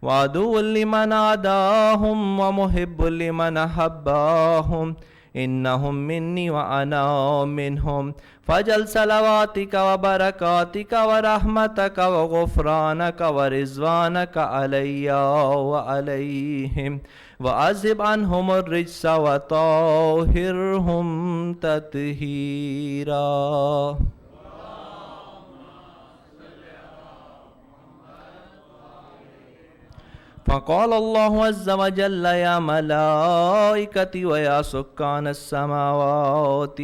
وعدو لمن عاداهم ومحب لمن أحباهم إنهم مني وأنا منهم فاجعل صلواتك وبركاتك ورحمتك وغفرانك ورضوانك علي وعليهم وأذهب عنهم الرجس وطهرهم تطهيرا. فقال الله عز وجل يا ملائكتي ويا سكان السماوات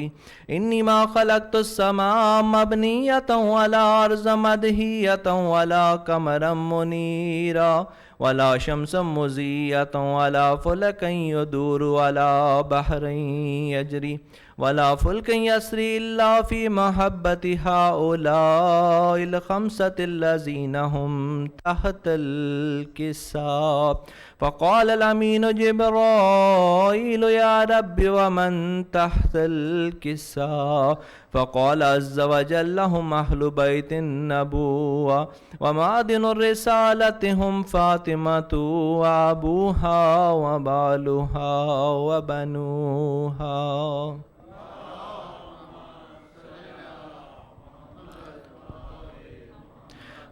إني ما خلقت السماء مبنية ولا أرض مدهية ولا قمرا منيرا ولا شمسا مزية ولا فلكا يدور ولا بحر يجري ولا فلك يسري إلا في محبة هؤلاء الخمسة الذين هم تحت الكساء. فقال الأمين جبرائيل يا رب ومن تحت الكساء؟ فقال عز وجل هم أهل بيت النبوة ومعدن الرسالة هم فاطمة وأبوها وبالها وبنوها.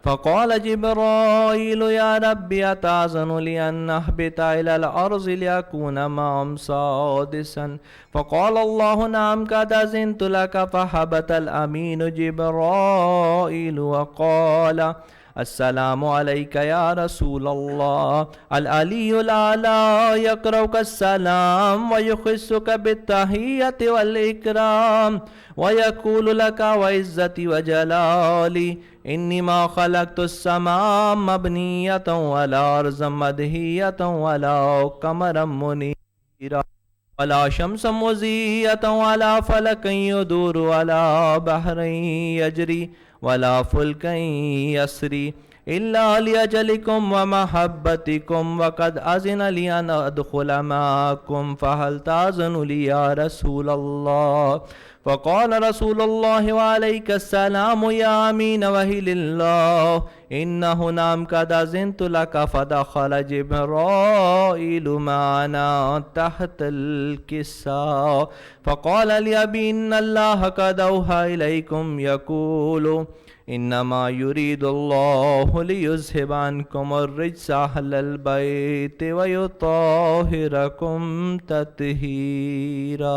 فقال جبرائيل يا رب أتأذن لي أن أهبط إلى الأرض لأكون معهم سادسا؟ فقال الله نعم قد أذنت لك. فهبط الأمين جبرائيل وقال السلام عليك يا رسول الله. العلي الأعلى يقرأك السلام ويخصك بالتحية والإكرام ويقول لك وعزتي وجلالي إني ما خلقت السماء مبنية ولا أرضا مدهية ولا قمرا منيرا ولا شمسا مزية ولا فلكا يدور ولا بحر يجري ولا فلكا يسري إلا لأجلكم ومحبتكم وقد أذن لي أن أدخل معكم فهل تأذن لي يا رسول الله؟ فقال رسول الله وعليك السلام يا أمين وحي الله إنه نعم قد أذنت لك. فدخل جبرائيل معنا تحت الكساء فقال لأبي إن الله قد أوحى إليكم يقول إنما يريد الله ليذهب عنكم الرجس أهل البيت ويطهركم تطهيرا.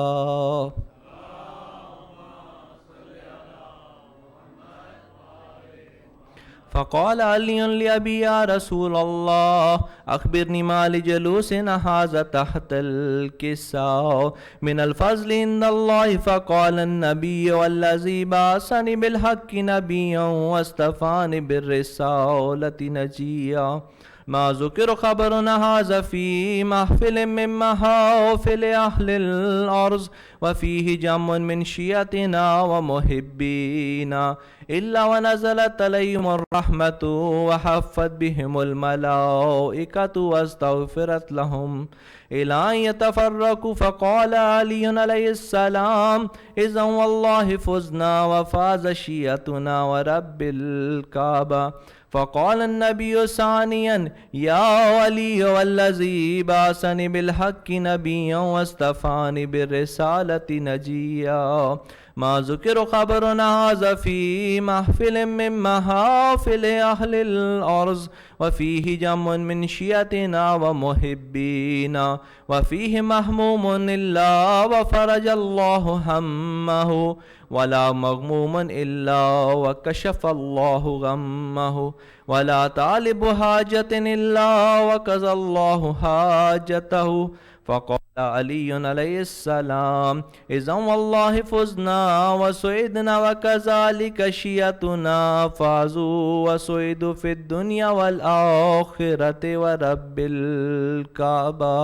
فقال علي لأبي يا رسول الله أخبرني ما لجلوسنا هذا تحت الكساء من الفضل عند الله. فقال النبي والذي بعثني بالحق نبيا واصطفاني بالرسالة نجيا ما ذكر خبرنا هذا في محفل من محافل أهل الأرض وفيه جمع من شيعتنا ومحبينا إلا ونزلت عليهم الرحمة وحفت بهم الملائكة واستغفرت لهم إلى أن يتفرقوا. فقال علي عليه السلام إذا والله فزنا وفاز شيعتنا ورب الكعبة. فقال النبي ثانيا يا ولي والذي بعثني بالحق نبيا واصطفاني بالرسالة نجيا ما ذكر خبرنا هذا في محفل من محافل أهل الأرض وفيه جمع من شيعتنا ومحبينا وفيه مهموم إلا وفرج الله همه ولا مغموم إلا وكشف الله غمه ولا طالب حاجة إلا وقضى الله حاجته. فقال علي عليه السلام إذا والله فزنا وسعدنا وكذلك شيعتنا فازوا وسعدوا في الدنيا والآخرة ورب الكعبة.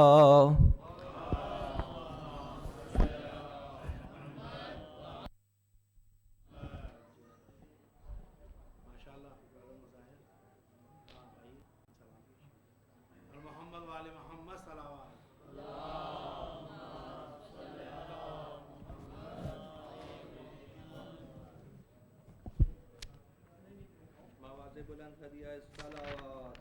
بلند هدیه الصلوات.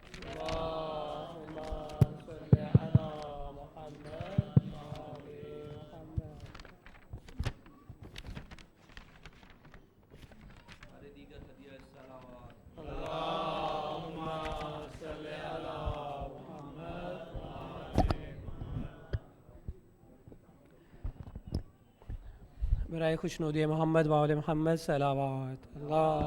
برائے خوشنودی محمد و آل محمد صلوات اللہ.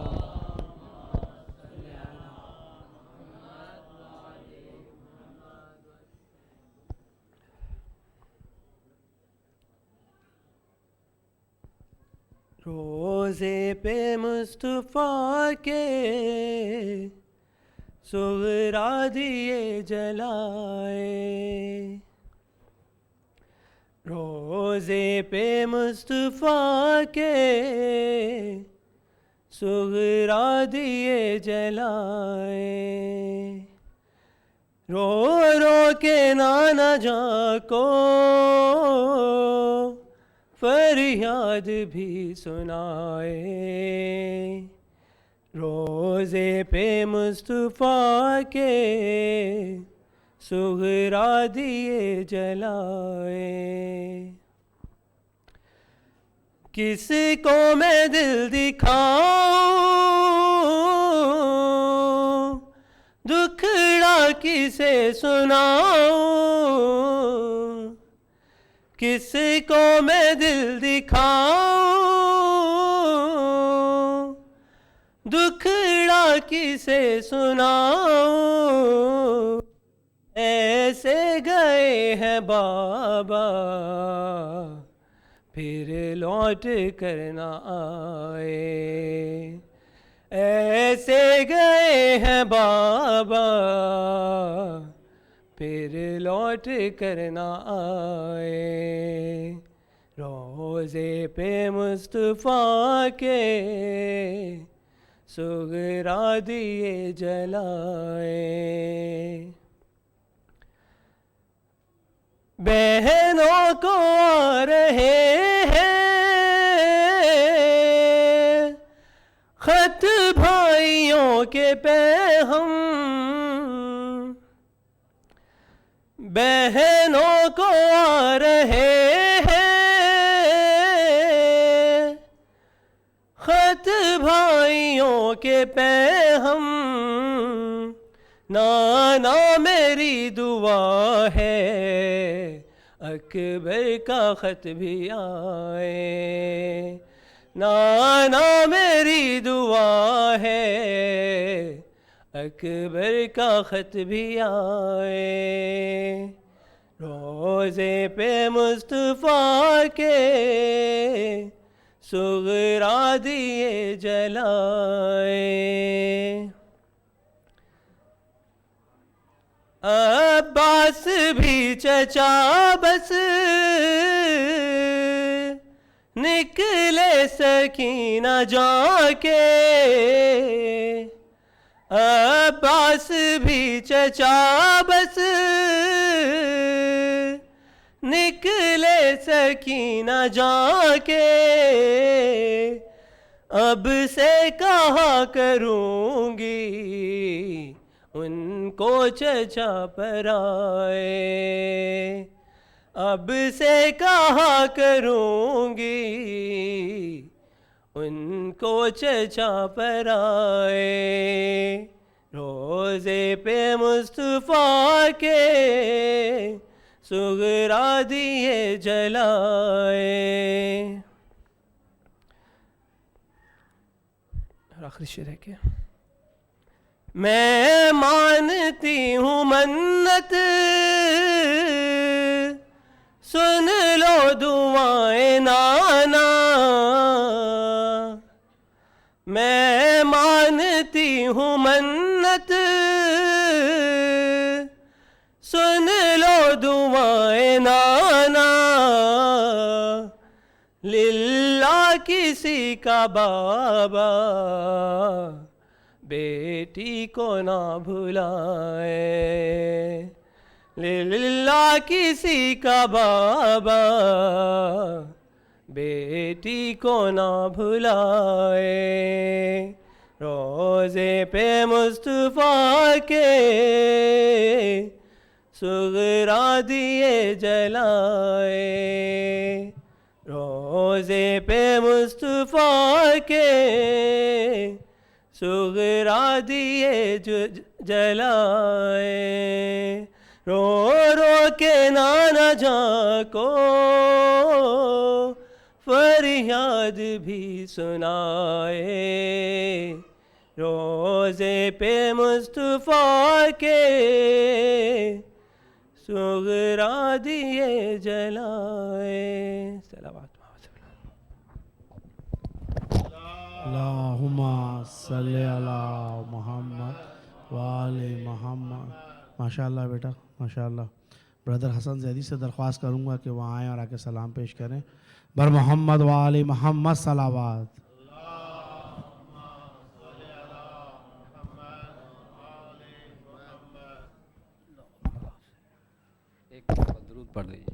روزے پہ مصطفیٰ کے سغرا دیے جلائے، روزے پہ مصطفیٰ کے سغرا دیے جلائے، رو رو کے نانا جاں کو فریاد بھی سنائے، روزے پہ مصطفیٰ کے سغرا دیے جلائے. کس کو میں دل دکھاؤں، دکھڑا کسے سناؤں، کس کو میں دل دکھاؤں، دکھڑا کسے سناؤں. ایسے گئے ہیں بابا پھر لوٹ کر نہ آئے، ایسے گئے ہیں بابا پھر لوٹ کر نہ آئے. روزے پہ مصطفیٰ کے سغرا دیے جلائے. بہنوں کو آ رہے ہیں خط بھائیوں کے پیغام، بہنوں کو آ رہے ہیں خط بھائیوں کے پیغام. نانا میری دعا ہے اکبر کا خط بھی آئے، نانا میری دعا ہے اکبر کا خط بھی آئے. روزے پہ مصطفیٰ کے سغرا دیے جلائے. عباس بھی چچا بس نکلے سکینہ جا کے، عباس بھی چچا بس نکلے سکینہ جا کے. اب سے کہا کروں گی ان کو چچا پر آئے، اب سے کہا کروں گی ان کو چچا پر آئے. روزے پہ مصطفیٰ کے سغرا دیے جلائے. آخری شعر ہے کیا؟ میں مانتی ہوں منت سن لو دعائیں نانا، میں مانتی ہوں منت سن لو دعائیں نانا. للہ کسی کا بابا بیٹی کو نہ بھلائے، للہ کسی کا بابا بیٹی کو نہ بھلائے. روزے پہ مصطفیٰ کے سغرا دیے جلائے، روزے پہ مصطفیٰ کے سغرا دیے جلائے. رو رو کے نانا جاں کو فریاد فریاد بھی سنائے، روزے پہ مصطفیٰ کے سغرا دیے جلائے. صلوات اللہم صلی علی محمد وآل محمد. ماشاءاللہ بیٹا ماشاءاللہ. بردر حسن زیدی سے درخواست کروں گا کہ وہ آئیں اور آ کے سلام پیش کریں. بر محمد وآل محمد صلوات. ایک درود پڑھ دیجیے.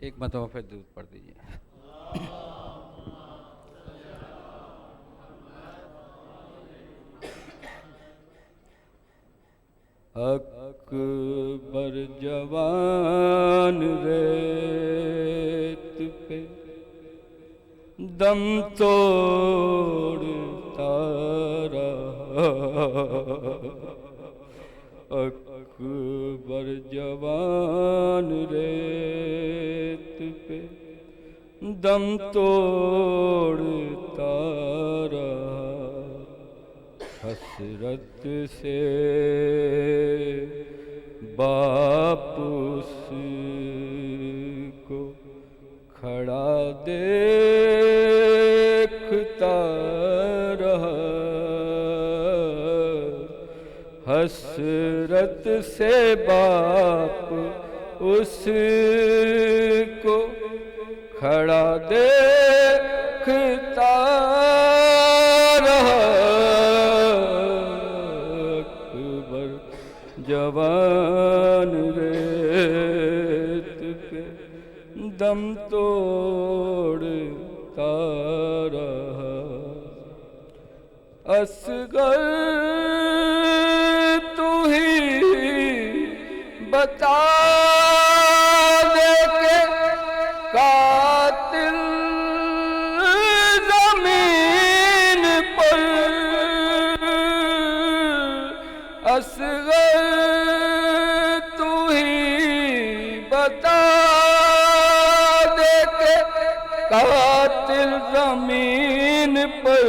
ایک مرتبہ پھر درود پڑھ دیجیے. اکبر جوان ریت پہ دم توڑتا رہا، اکبر جوان ریت پہ دم توڑتا رہا، حسرت سے باپ اس کو کھڑا دیکھتا رہا، حسرت سے باپ اس کو کھڑا دیکھتا رہا، اکبر جوان ریت پہ دم توڑتا رہا، اصغر تو ہی بتا دے کہ قاتل زمین پر، اصغر تو ہی بتا دے کہ قاتل زمین پر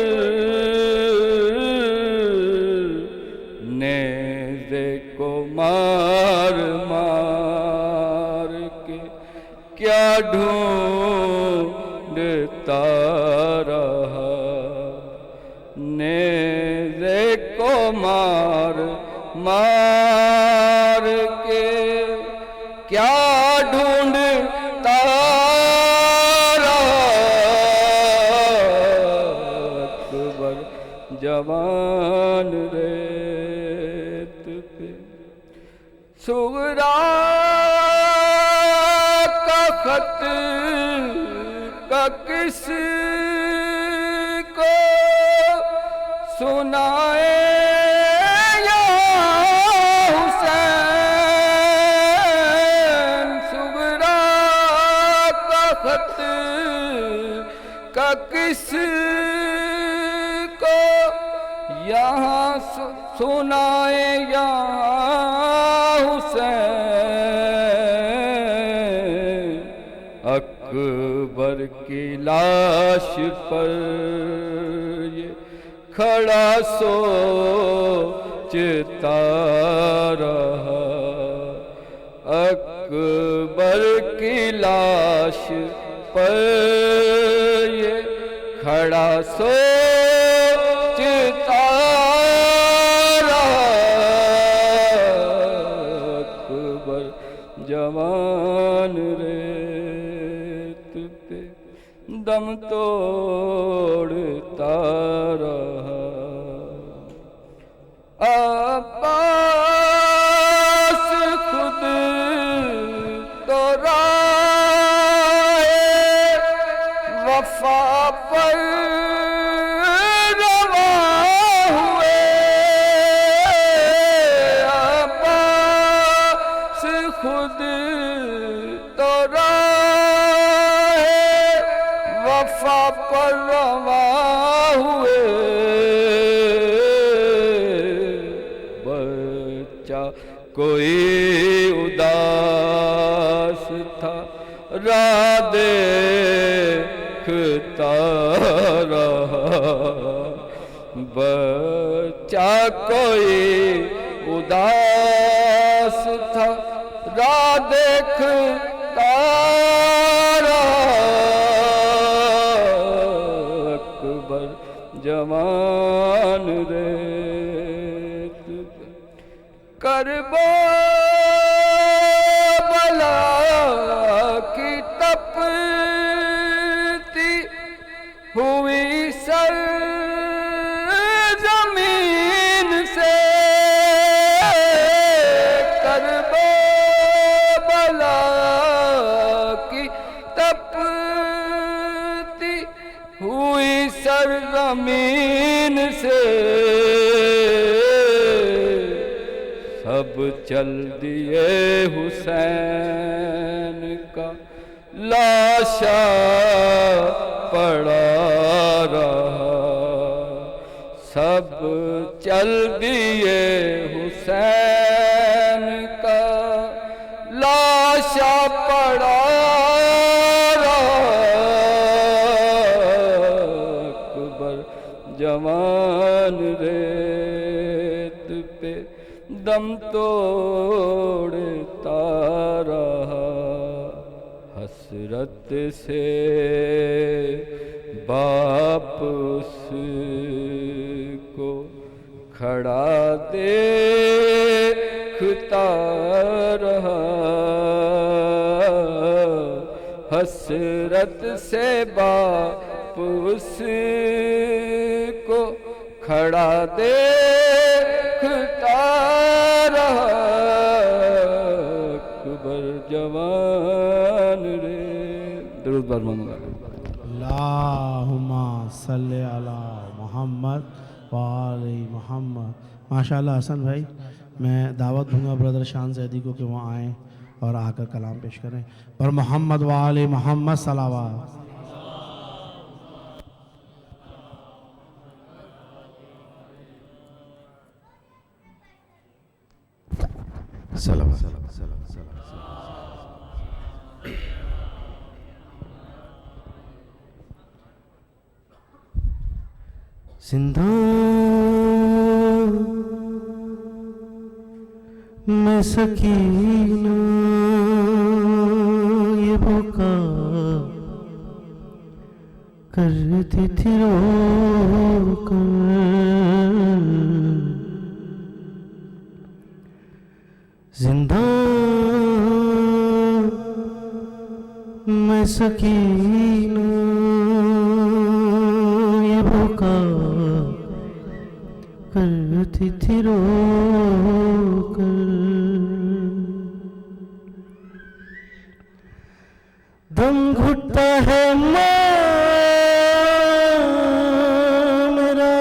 نیزے کو مار مار کے کیا ڈھونڈتا رہا، نیزے کو مار مار کے کیا ڈھونڈتا رہا، اکبر جوان ریت پہ سغرا کا خط کا کس کو سنائے یا حسین، سغرا کا خط کا کس کو یہاں سنائے یا حسین، اکبر کی لاش پر یہ کھڑا سوچتا رہا، اکبر کی لاش پر یہ کھڑا سوچتا رہا، اکبر جوان ریت پہ دم توڑتا رہا، عباس خود تو راہ وفا پر رواں ہوئے، عباس خود تو راہ وفا پر رواں ہوئے، بچہ کوئی راہ دیکھتا رہا بچہ کوئی اداس تھا راہ دیکھتا رہا اکبر جوان ریت کربلا کی تپتی ہوئی سر زمین سے کربلا کی تپتی ہوئی سر زمین سے سب چل دیے حسین کا لاشا پڑا رہا سب چل دیے حسین کا لاشا پڑا رہا اکبر جوان ریت پہ دم توڑتا رہا حسرت سے باپ اس کو کھڑا دیکھتا رہا حسرت سے باپ اس کو کھڑا دیکھتا رہا اکبر جوان رے درود بر محمد اللہم صلی علی محمد وآل محمد. ماشاءاللہ حسن بھائی میں دعوت دوں گا برادر شان زیدی کو کہ وہ آئیں اور آ کر کلام پیش کریں پر محمد وآل محمد صلوات. زندان میں سکینہ یہ بکا کرتی تھی رو کر زندان میں سکینہ یہ بکا کرتی تھی رو کر دم گھٹتا ہے میرا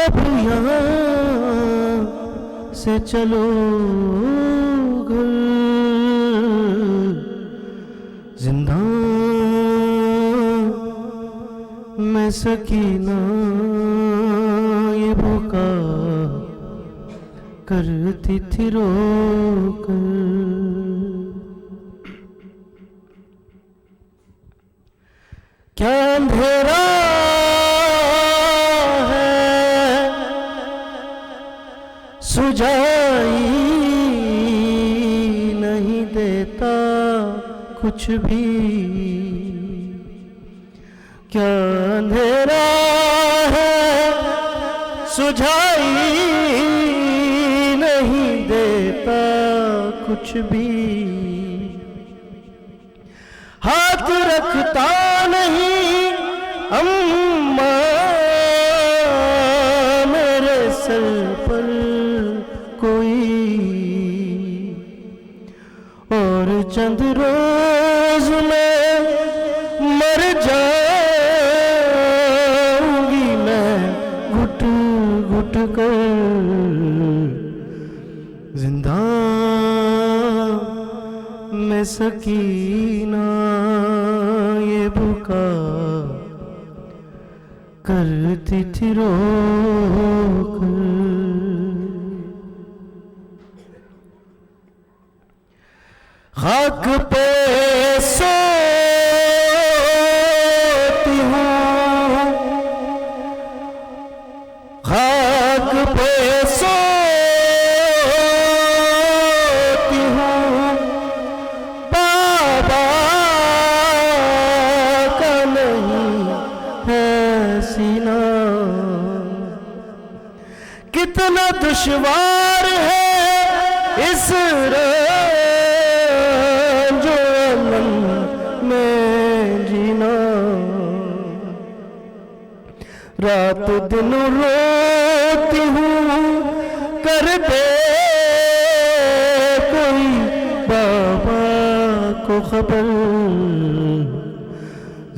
اب یہاں سے چلو گھر زندان میں سکینہ یہ بکا کرتی تھی رو کر کیا اندھیرا ہے سجائی نہیں دیتا کچھ بھی کیا اندھیرا ہے سجائی نہیں دیتا کچھ بھی ہاتھ رکھتا نہیں اماں میرے سر پر کوئی اور چند روز میں مر جاؤں گی میں گھٹ گھٹ کر زندان میں سکینہ یہ بکا کرتی تھی رو کر خاک پہ سوتی ہوں، خاک پہ سوتی ہوں، بابا کا نہیں ہے سینہ، کتنا دشوار ہے اس رنج و الم میں جینا، رات دن روتی ہوں، کر دے کوئی بابا کو خبر،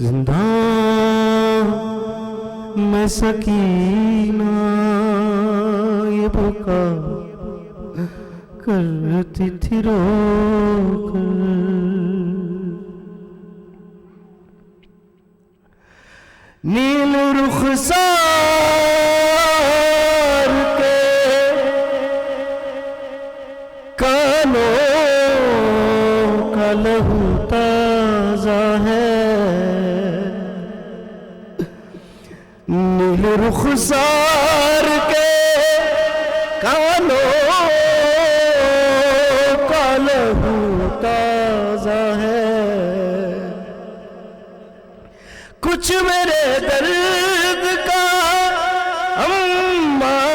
زندہ میں سکینہ یہ بکا کرتی تھی رو کر، نیل رخسار کے کانوں کا لہو تازہ ہے، نیل رخسار کے کانوں کا لہو تازہ ہے، کچھ میرے درد کا اماں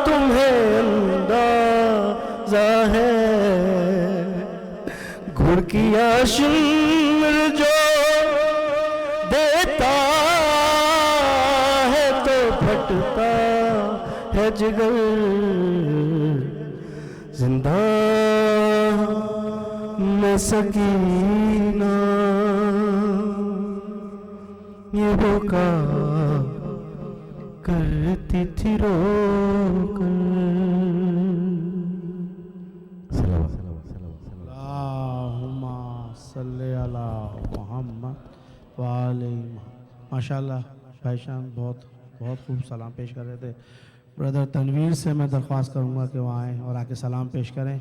تمہیں اندازہ ہے، گھڑ کیا شمر جو دیتا ہے تو پھٹتا ہے جگر، زندہ میں سکینہ یہ بکا کرتی تھی رو کر، اللہم صلی علی محمد وآل محمد۔ ماشاءاللہ بھائی شان بہت خوب سلام پیش کر رہے تھے۔ برادر تنویر سے میں درخواست کروں گا کہ وہ آئیں اور آ کے سلام پیش کریں۔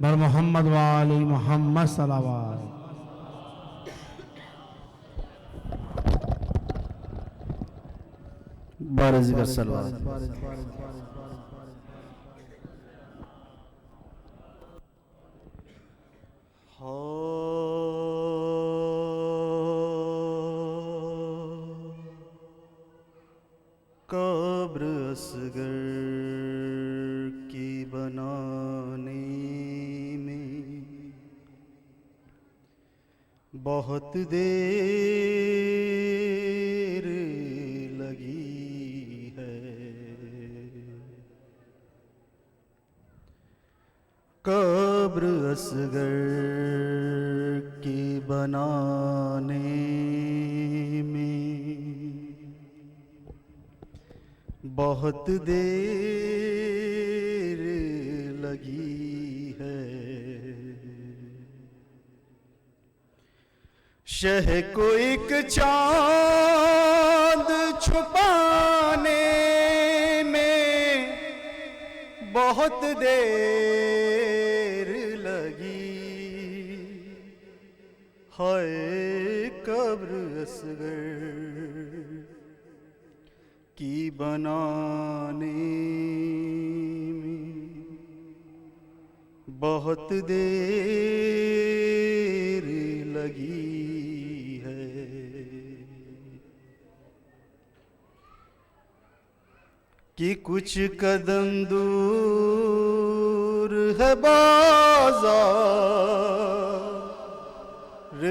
بر محمد وآل محمد صلوات۔ بار ذکر صلوات۔ قبر اصغر کی بنانے میں بہت دیر لگی ہے، قبر اصغر کی بنانے میں بہت دیر لگی ہے، شہ کو ایک چاند چھپانے میں بہت دیر لگی، ہائے قبر اصغر کی بنانے میں بہت دیر لگی ہے، کہ کچھ قدم دور ہے بازار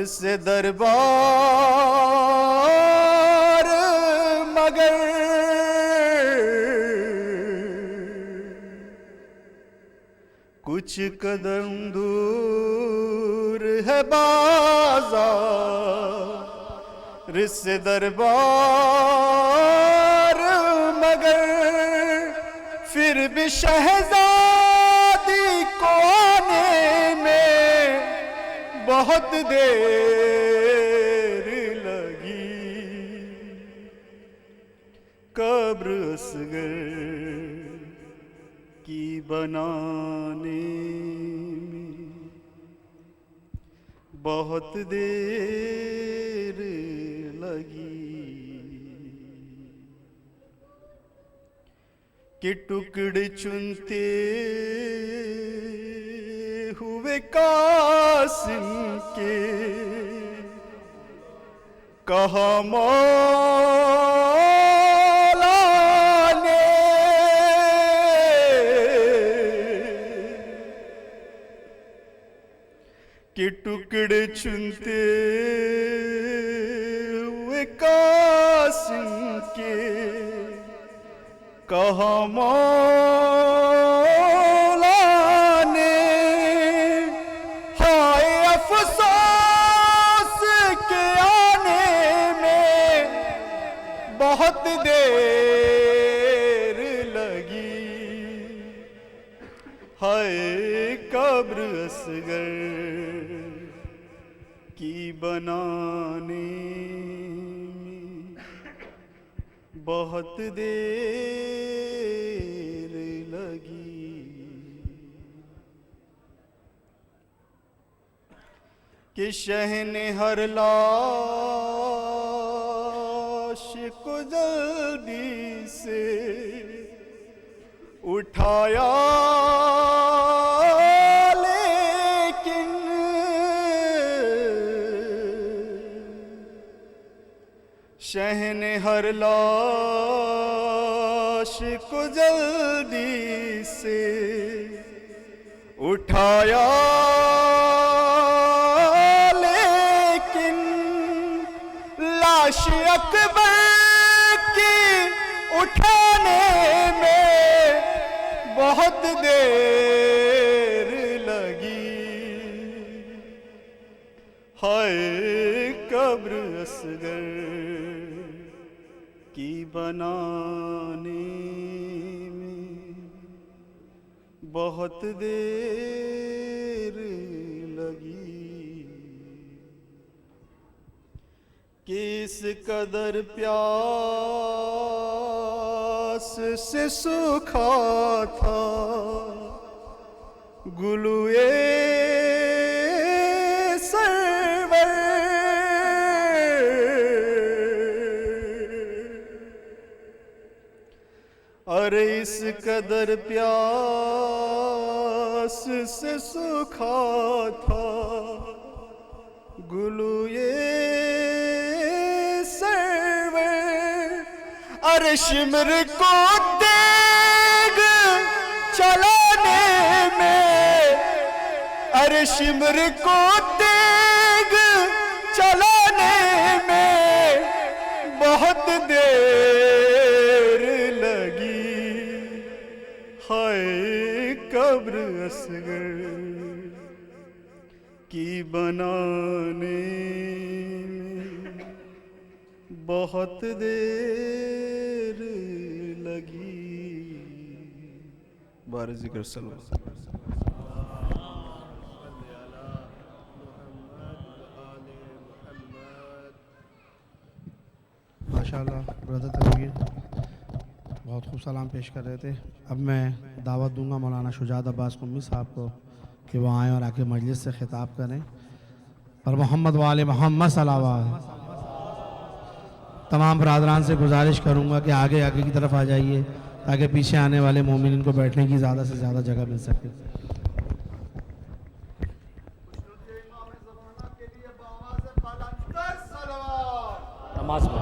سے دربار، مگر کچھ قدم دور ہے بازار سے دربار، مگر پھر بھی شہزادی کو آنے میں بہت دیر لگی، قبر اصغر کی بنانے میں بہت دیر لگی کہ ٹکڑے چنتے ہوئے قاسم کے کہا مولا نے کہ ٹکڑے چنتے ہوئے قاسم کے کہا مولا نے ہائے افسوس کے آنے میں بہت دیر لگی ہائے قبر اصغر کی بنانے بہت دیر لگی کہ شہ نے ہر لاش کو جلدی سے اٹھایا لیکن شہ نے ہر لاش کو جلدی سے اٹھایا لیکن لاش اکبر کی اٹھانے میں بہت دیر لگی ہائے قبر اصغر کی بنانے میں بہت دیر لگی کس قدر پیاس سے سوکھا تھا گلوئے سرور ارے اس قدر پیاس سے سوکھا تھا گلوئے سرور ارے شمر کو تیگ چلانے میں ارے شمر کو تیگ چلانے میں بہت دیر لگی ہائے قبر اصغر کی بنانے میں بہت دیر لگی بار ذکر صلی اللہ علیہ وسلم ماشاءاللہ برادر تنویر بہت خوب سلام پیش کر رہے تھے. اب میں دعوت دوں گا مولانا شجاعت عباس قمی صاحب کو کہ وہ آئیں اور آ کے مجلس سے خطاب کریں اور محمد وآل محمد صلوات. تمام برادران سے گزارش کروں گا کہ آگے کی طرف آ جائیے تاکہ پیچھے آنے والے مومنین کو بیٹھنے کی زیادہ سے زیادہ جگہ مل سکے. نماز میں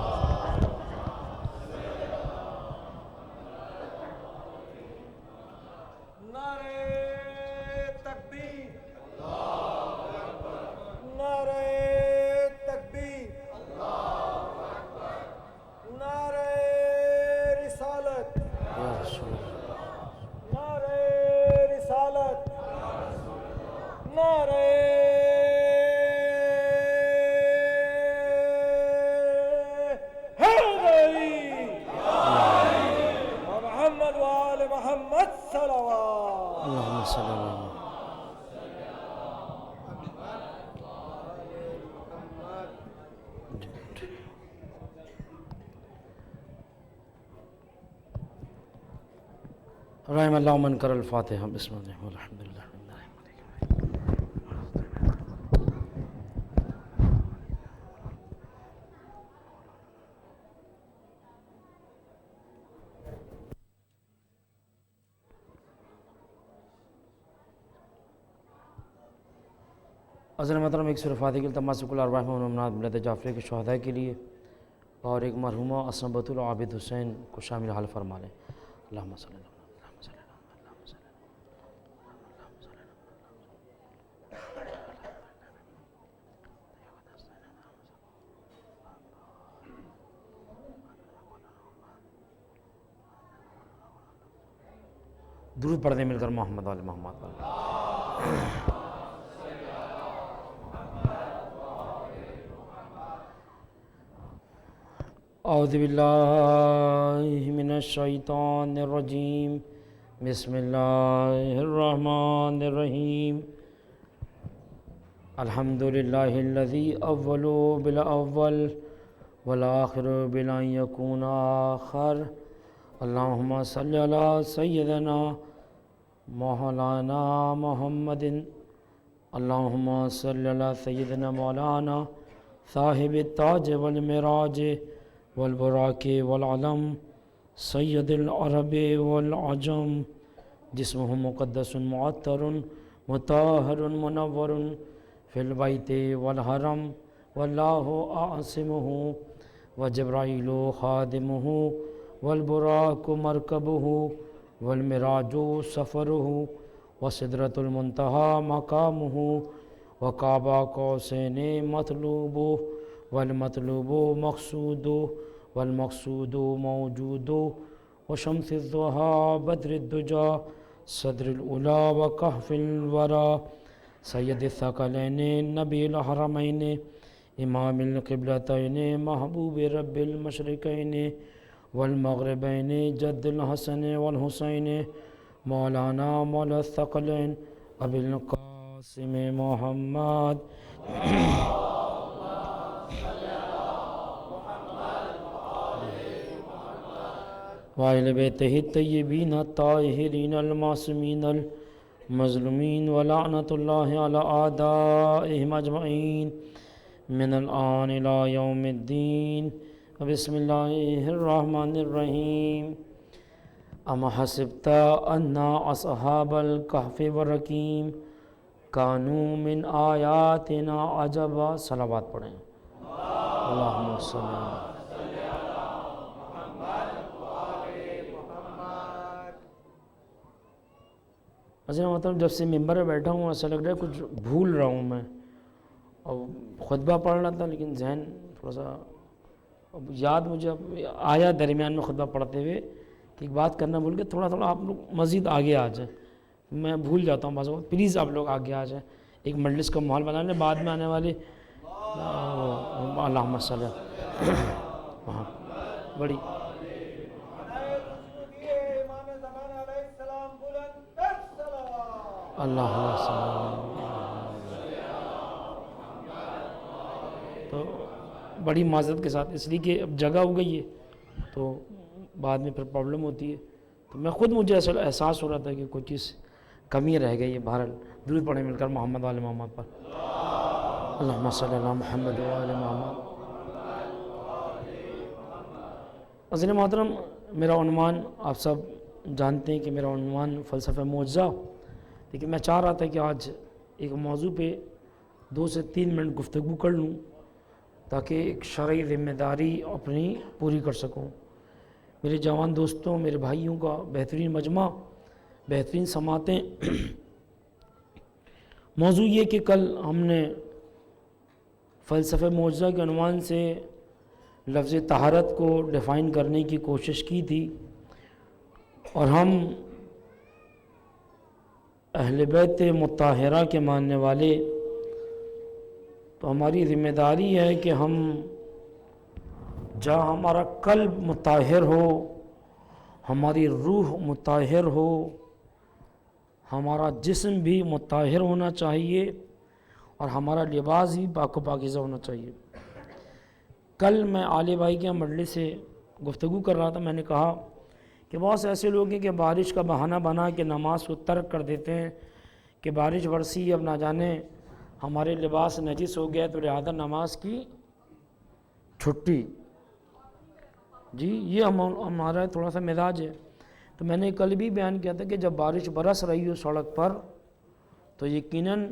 رحم اللہ من کر الفاتحہ بسم اللہ الحمد للہ حضرت محترم ایک سورہ فاتحہ کے تماس کل ارواح و امنات ملت جعفری کے شہداء کے لیے اور ایک مرحومہ اسلم بطول عابد حسین کو شامل حال فرما لیں. اللہم صلی اللہ درود پڑھتے مل کر محمد والے محمد والے. اعوذ باللہ من الشیطان الرجیم بسم اللہ الرحمن الرحیم. الحمدللہ الذی اول بالاول والآخر بلا یکون آخر. اللہم صلی علی سیدنا مولانا محمد. اللہم صلی علی سیدنا مولانا صاحب التاج والمراج والبراق والعلم سید العرب والعجم جسمہ مقدس معطر مطہر منور فی البیت والحرم واللہ عاصمہ وجبرائیل خادمہ والبراق مرکبہ والمراج سفرہ وسدرۃ المنتہی مقامہ وقاب قوسین مطلوب والمطلوب مقصود والمقصود موجود وشمس الضحى بدر الدجى صدر الأولى وكهف الورى سید الثقلین نبی الحرمین امام القبلتین محبوب رب المشرقین والمغربین جد الحسن والحسین مولانا مولا الثقلین ابی القاسم محمد. وآل بیتہ الطیبین الطاہرین المعصومین المظلومین ولعنۃ اللہ علی اعدائہم اجمعین من الآن الی یوم الدین. بسم اللہ الرحمن الرحیم. ام حسبت ان اصحاب الکہف والرقیم کانوا من آیاتنا عجبا. صلوات پڑھیں. اللہم صلی اللہ. حضرت محترم جب سے ممبر پہ بیٹھا ہوں ایسا لگ رہا ہے کچھ بھول رہا ہوں میں، اور خطبہ پڑھ رہا تھا لیکن ذہن تھوڑا سا اب یاد مجھے آیا درمیان میں خطبہ پڑھتے ہوئے کہ ایک بات کرنا بھول کے تھوڑا تھوڑا آپ لوگ مزید آگے آ جائیں. میں بھول جاتا ہوں بعض وقت، پلیز آپ لوگ آگے آ جائیں. ایک مجلس کا ماحول بنا لیں بعد میں آنے والے. اللہم صلی وہاں بڑی اللہ تو بڑی معذرت کے ساتھ، اس لیے کہ اب جگہ ہو گئی ہے تو بعد میں پھر پرابلم ہوتی ہے. تو میں خود مجھے اصل احساس ہو رہا تھا کہ کوئی چیز کمی رہ گئی ہے. بہرحال درود پڑھیں مل کر محمد وآل محمد پر. اللہم صلی اللہ محمد وآل محمد. حضرت محترم میرا عنوان آپ سب جانتے ہیں کہ میرا عنوان فلسفہ معجزہ، لیکن میں چاہ رہا تھا کہ آج ایک موضوع پہ 2 سے 3 منٹ گفتگو کر لوں تاکہ ایک شرعی ذمہ داری اپنی پوری کر سکوں. میرے جوان دوستوں، میرے بھائیوں کا بہترین مجمع، بہترین سماعتیں. موضوع یہ کہ کل ہم نے فلسفہ معجزہ کے عنوان سے لفظ طہارت کو ڈیفائن کرنے کی کوشش کی تھی، اور ہم اہل بیت مطہرہ کے ماننے والے تو ہماری ذمہ داری ہے کہ ہم جہاں ہمارا قلب مطہر ہو، ہماری روح مطہر ہو، ہمارا جسم بھی مطہر ہونا چاہیے، اور ہمارا لباس بھی پاک و پاکیزہ ہونا چاہیے. کل میں عالی بھائی کے مجلس سے گفتگو کر رہا تھا. میں نے کہا کہ بہت سے ایسے لوگ ہیں کہ بارش کا بہانہ بنا کے نماز کو ترک کر دیتے ہیں کہ بارش برسی، اب نہ جانے ہمارے لباس نجس ہو گیا تو لہذا نماز کی چھٹی. جی یہ ہمارا تھوڑا سا مزاج ہے. تو میں نے کل بھی بیان کیا تھا کہ جب بارش برس رہی ہو سڑک پر تو یقیناً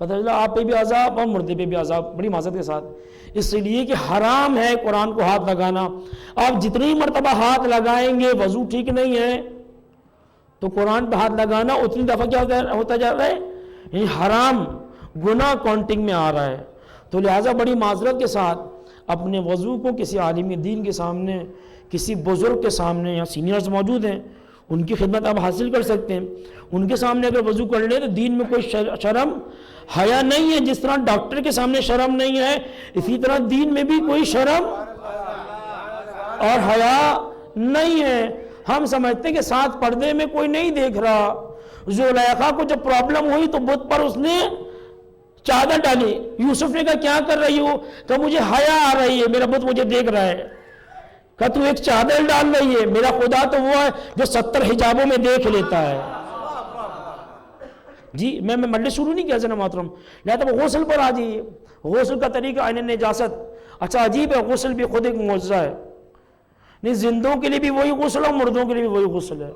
پتہ چلا آپ پہ بھی عذاب اور مردے پہ بھی عذاب، بڑی معذرت کے ساتھ، اس لیے کہ حرام ہے قرآن کو ہاتھ لگانا۔ آپ جتنی مرتبہ ہاتھ لگائیں گے وضو ٹھیک نہیں ہے تو قرآن پہ ہاتھ لگانا اتنی دفعہ کیا ہوتا جا رہا ہے، یعنی حرام گناہ کاؤنٹنگ میں آ رہا ہے۔ تو لہٰذا بڑی معذرت کے ساتھ اپنے وضو کو کسی عالم دین کے سامنے، کسی بزرگ کے سامنے، یا سینئرز موجود ہیں ان کی خدمت آپ حاصل کر سکتے ہیں، ان کے سامنے اگر وضو کر لیں تو دین میں کوئی شرم حیا نہیں ہے۔ جس طرح ڈاکٹر کے سامنے شرم نہیں ہے، اسی طرح دین میں بھی کوئی شرم اور حیا نہیں ہے۔ ہم سمجھتے ہیں کہ ساتھ پردے میں کوئی نہیں دیکھ رہا۔ زلیخا کو جب پرابلم ہوئی تو بت پر اس نے چادر ڈالی، یوسف نے کہا کیا کر رہی ہو؟ کہ مجھے حیا آ رہی ہے، میرا بت مجھے دیکھ رہا ہے۔ کہ تو ایک چادر ڈال رہی ہے، میرا خدا تو وہ ہے جو 70 حجابوں میں دیکھ لیتا ہے۔ جی میں مجلس شروع نہیں کیا جناب محترم، لہذا غسل پر آ جائیے۔ غسل کا طریقہ عین نجاست، اچھا عجیب ہے، غسل بھی خود ایک معجزہ ہے۔ نہیں، زندوں کے لیے بھی وہی غسل ہے، مردوں کے لیے بھی وہی غسل ہے۔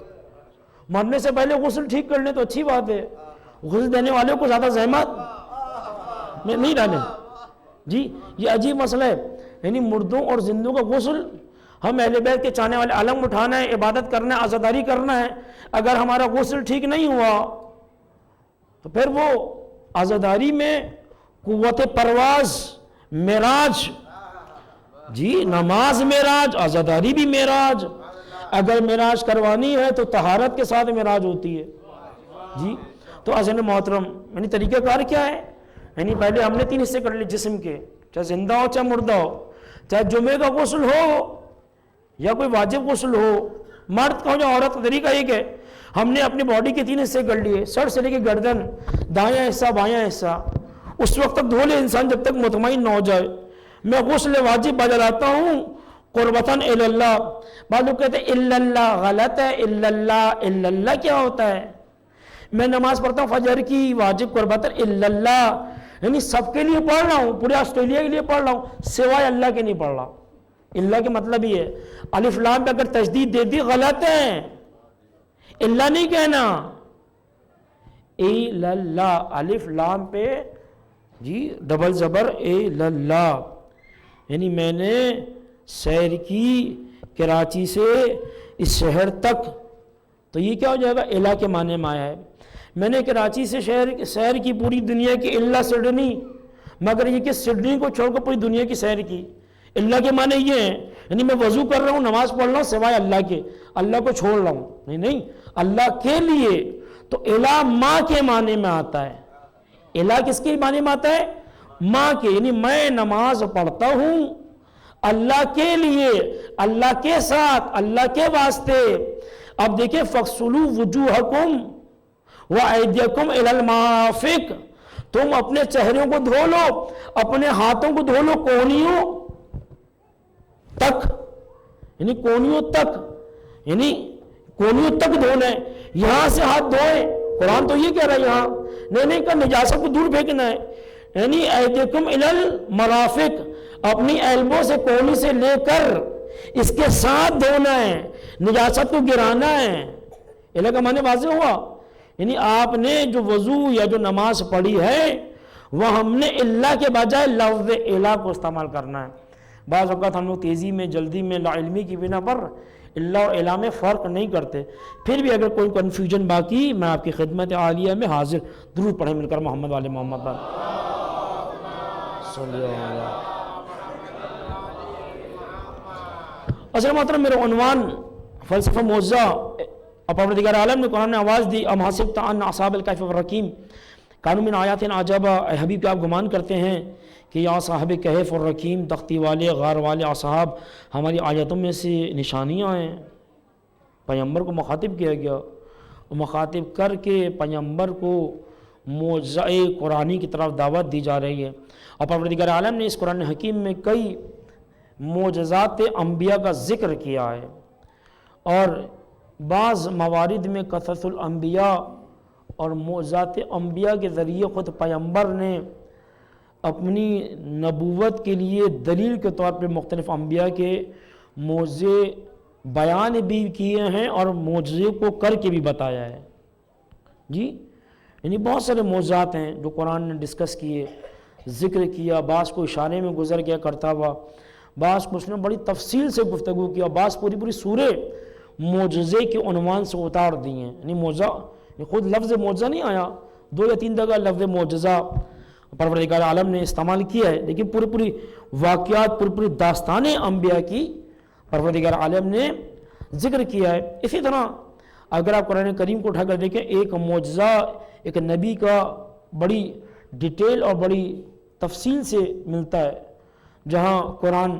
مرنے سے پہلے غسل ٹھیک کر لیں تو اچھی بات ہے، غسل دینے والے کو زیادہ زحمت نہیں ڈالیں۔ جی یہ عجیب مسئلہ ہے، یعنی مردوں اور زندوں کا غسل، ہم اہل بیت کے چاہنے والے علم اٹھانا ہے، عبادت کرنا ہے، عزاداری کرنا ہے۔ اگر ہمارا غسل ٹھیک نہیں ہوا تو پھر وہ عزاداری میں قوت پرواز، معراج، جی نماز معراج، عزاداری بھی معراج۔ اگر معراج کروانی ہے تو طہارت کے ساتھ معراج ہوتی ہے۔ جی تو عزیزان محترم، یعنی طریقہ کار کیا ہے؟ یعنی پہلے ہم نے 3 حصے کر لیے جسم کے، چاہے زندہ ہو چاہے مردہ ہو، چاہے جمعے کا غسل ہو یا کوئی واجب غسل ہو، مرد کا ہو یا عورت کا، طریقہ ایک ہے۔ ہم نے اپنی باڈی کے 3 حصے کر لیے، سر سے لے کے گردن، دایاں حصہ بایاں حصہ، اس وقت تک دھو لے انسان جب تک مطمئن نہ ہو جائے۔ میں غسل واجب بجا لاتا ہوں قربتاً الی اللہ۔ بعض لوگ کہتے ہیں الا اللہ، غلط ہے۔ الا اللہ کیا ہوتا ہے؟ میں نماز پڑھتا ہوں فجر کی واجب قربتاً الا اللہ، یعنی سب کے لیے پڑھ رہا ہوں، پورے آسٹریلیا کے لیے پڑھ رہا ہوں، سوائے اللہ کے نہیں پڑھ رہا۔ اللہ کے مطلب ہی ہے، الف لام پہ اگر تشدید دے دی غلط ہے، اللہ نہیں کہنا، الا اللہ، الف لام پہ جی ڈبل زبر الا اللہ۔ یعنی میں نے سیر کی کراچی سے اس شہر تک، تو یہ کیا ہو جائے گا؟ الہ کے معنی میں آیا ہے۔ میں نے کراچی سے سیر کی پوری دنیا کی الا سڈنی، مگر یہ کہ سڈنی کو چھوڑ کر پوری دنیا کی سیر کی۔ اللہ کے معنی یہ ہیں، یعنی میں وضو کر رہا ہوں، نماز پڑھ رہا ہوں سوائے اللہ کے، اللہ کو چھوڑ رہا ہوں، نہیں اللہ کے لیے۔ تو الہ ماں کے معنی میں آتا ہے۔ الہ کس کے معنی میں آتا ہے؟ ماں کے، یعنی میں نماز پڑھتا ہوں اللہ کے لیے، اللہ کے ساتھ، اللہ کے واسطے۔ اب دیکھیں فَاغْسِلُوا وُجُوهَكُمْ وَأَيْدِيَكُمْ إِلَى الْمَرَافِقِ، تم اپنے چہروں کو دھو لو، اپنے ہاتھوں کو دھو لو کونیوں تک، یعنی کونیوں تک، یعنی کونیوں تک دھونا ہے۔ یہاں سے ہاتھ دھوئے، قرآن تو یہ کہہ رہا ہے یہاں نہیں کہ نجاست کو دور پھینکنا ہے، یعنی ایدیکم الی المرافق، اپنی ایلبو سے کونی سے لے کر اس کے ساتھ دھونا ہے، نجاست کو گرانا ہے۔ الہ کا معنی واضح ہوا، یعنی آپ نے جو وضو یا جو نماز پڑھی ہے وہ ہم نے اللہ کے بجائے لفظ الہ کو استعمال کرنا ہے۔ بعض اوقات ہم لوگ تیزی میں، جلدی میں، لا علمی کی بنا پر اللہ اور الہ میں فرق نہیں کرتے۔ پھر بھی اگر کوئی کنفیوژن باقی، میں آپ کی خدمت عالیہ میں حاضر۔ درود پڑھیں مل کر محمد والے محمد پر۔ اصل محترم، میرا عنوان فلسفہ معجزہ، اور پروردگار عالم نے قرآن نے آواز دی، ام حسبت ان اصحاب الکہف والرقیم کانوا من آیاتنا عجبا، اے حبیب کہ آپ گمان کرتے ہیں کہ یا صاحب کہف اور رقیم، تختی والے، غار والے اصحاب ہماری آیتوں میں سے نشانیاں ہیں۔ پیغمبر کو مخاطب کیا گیا، مخاطب کر کے پیغمبر کو معجزہ قرآنی کی طرف دعوت دی جا رہی ہے۔ اور پروردگار عالم نے اس قرآن حکیم میں کئی معجزات انبیاء کا ذکر کیا ہے، اور بعض موارد میں کثرت الانبیاء اور معجزات انبیاء کے ذریعے خود پیغمبر نے اپنی نبوت کے لیے دلیل کے طور پر مختلف انبیاء کے معجزے بیان بھی کیے ہیں اور معجزے کو کر کے بھی بتایا ہے۔ جی یعنی بہت سارے موضوعات ہیں جو قرآن نے ڈسکس کیے، ذکر کیا، بعض کو اشارے میں گزر گیا کرتا ہوا، بعض کو اس نے بڑی تفصیل سے گفتگو کیا، بعض پوری پوری سورے معجزے کے عنوان سے اتار دی ہیں. یعنی معجزہ، خود لفظ معجزہ نہیں آیا، 2 یا 3 جگہ لفظ معجزہ پروردگار عالم نے استعمال کیا ہے، لیکن پوری واقعات، پوری داستانیں انبیاء کی پروردگار عالم نے ذکر کیا ہے. اسی طرح اگر آپ قرآن کریم کو اٹھا کر دیکھیں، ایک معجزہ ایک نبی کا بڑی ڈیٹیل اور بڑی تفصیل سے ملتا ہے، جہاں قرآن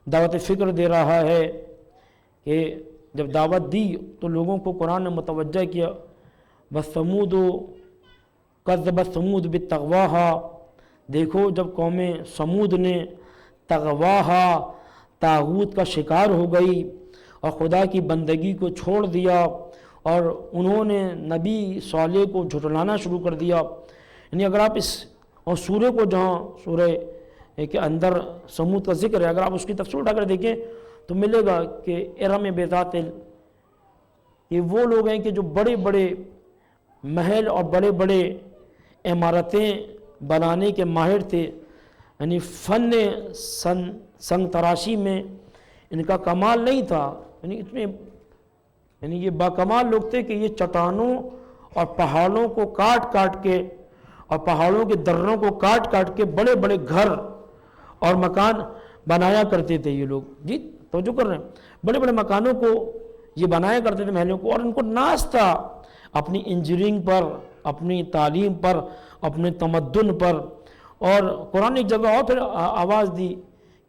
دعوت فکر دے رہا ہے کہ جب دعوت دی تو لوگوں کو قرآن نے متوجہ کیا، بَثَمُودُ كَذَّبَتْ ثَمُودُ بِالطَّغْوَاهَا، دیکھو جب قوم سمود نے تغواہا، طاغوت کا شکار ہو گئی اور خدا کی بندگی کو چھوڑ دیا، اور انہوں نے نبی صالح کو جھٹلانا شروع کر دیا. یعنی اگر آپ اس اور سورہ کو، جہاں سورہ کے اندر سمود کا ذکر ہے، اگر آپ اس کی تفصیل اٹھا کر دیکھیں تو ملے گا کہ ارم بذات یہ وہ لوگ ہیں کہ جو بڑے بڑے محل اور بڑے بڑے عمارتیں بنانے کے ماہر تھے. یعنی فن سنگ تراشی میں ان کا کمال نہیں تھا، یعنی یہ باکمال لوگ تھے کہ یہ چٹانوں اور پہاڑوں کو کاٹ کاٹ کے اور پہاڑوں کے دروں کو کاٹ کاٹ کے بڑے بڑے گھر اور مکان بنایا کرتے تھے. یہ لوگ جی توجہ کر رہے ہیں، بڑے بڑے مکانوں کو یہ بنایا کرتے تھے، محلوں کو، اور ان کو ناز تھا اپنی انجینئرنگ پر، اپنی تعلیم پر، اپنے تمدن پر. اور قرآن ایک جگہ اور پھر آواز دی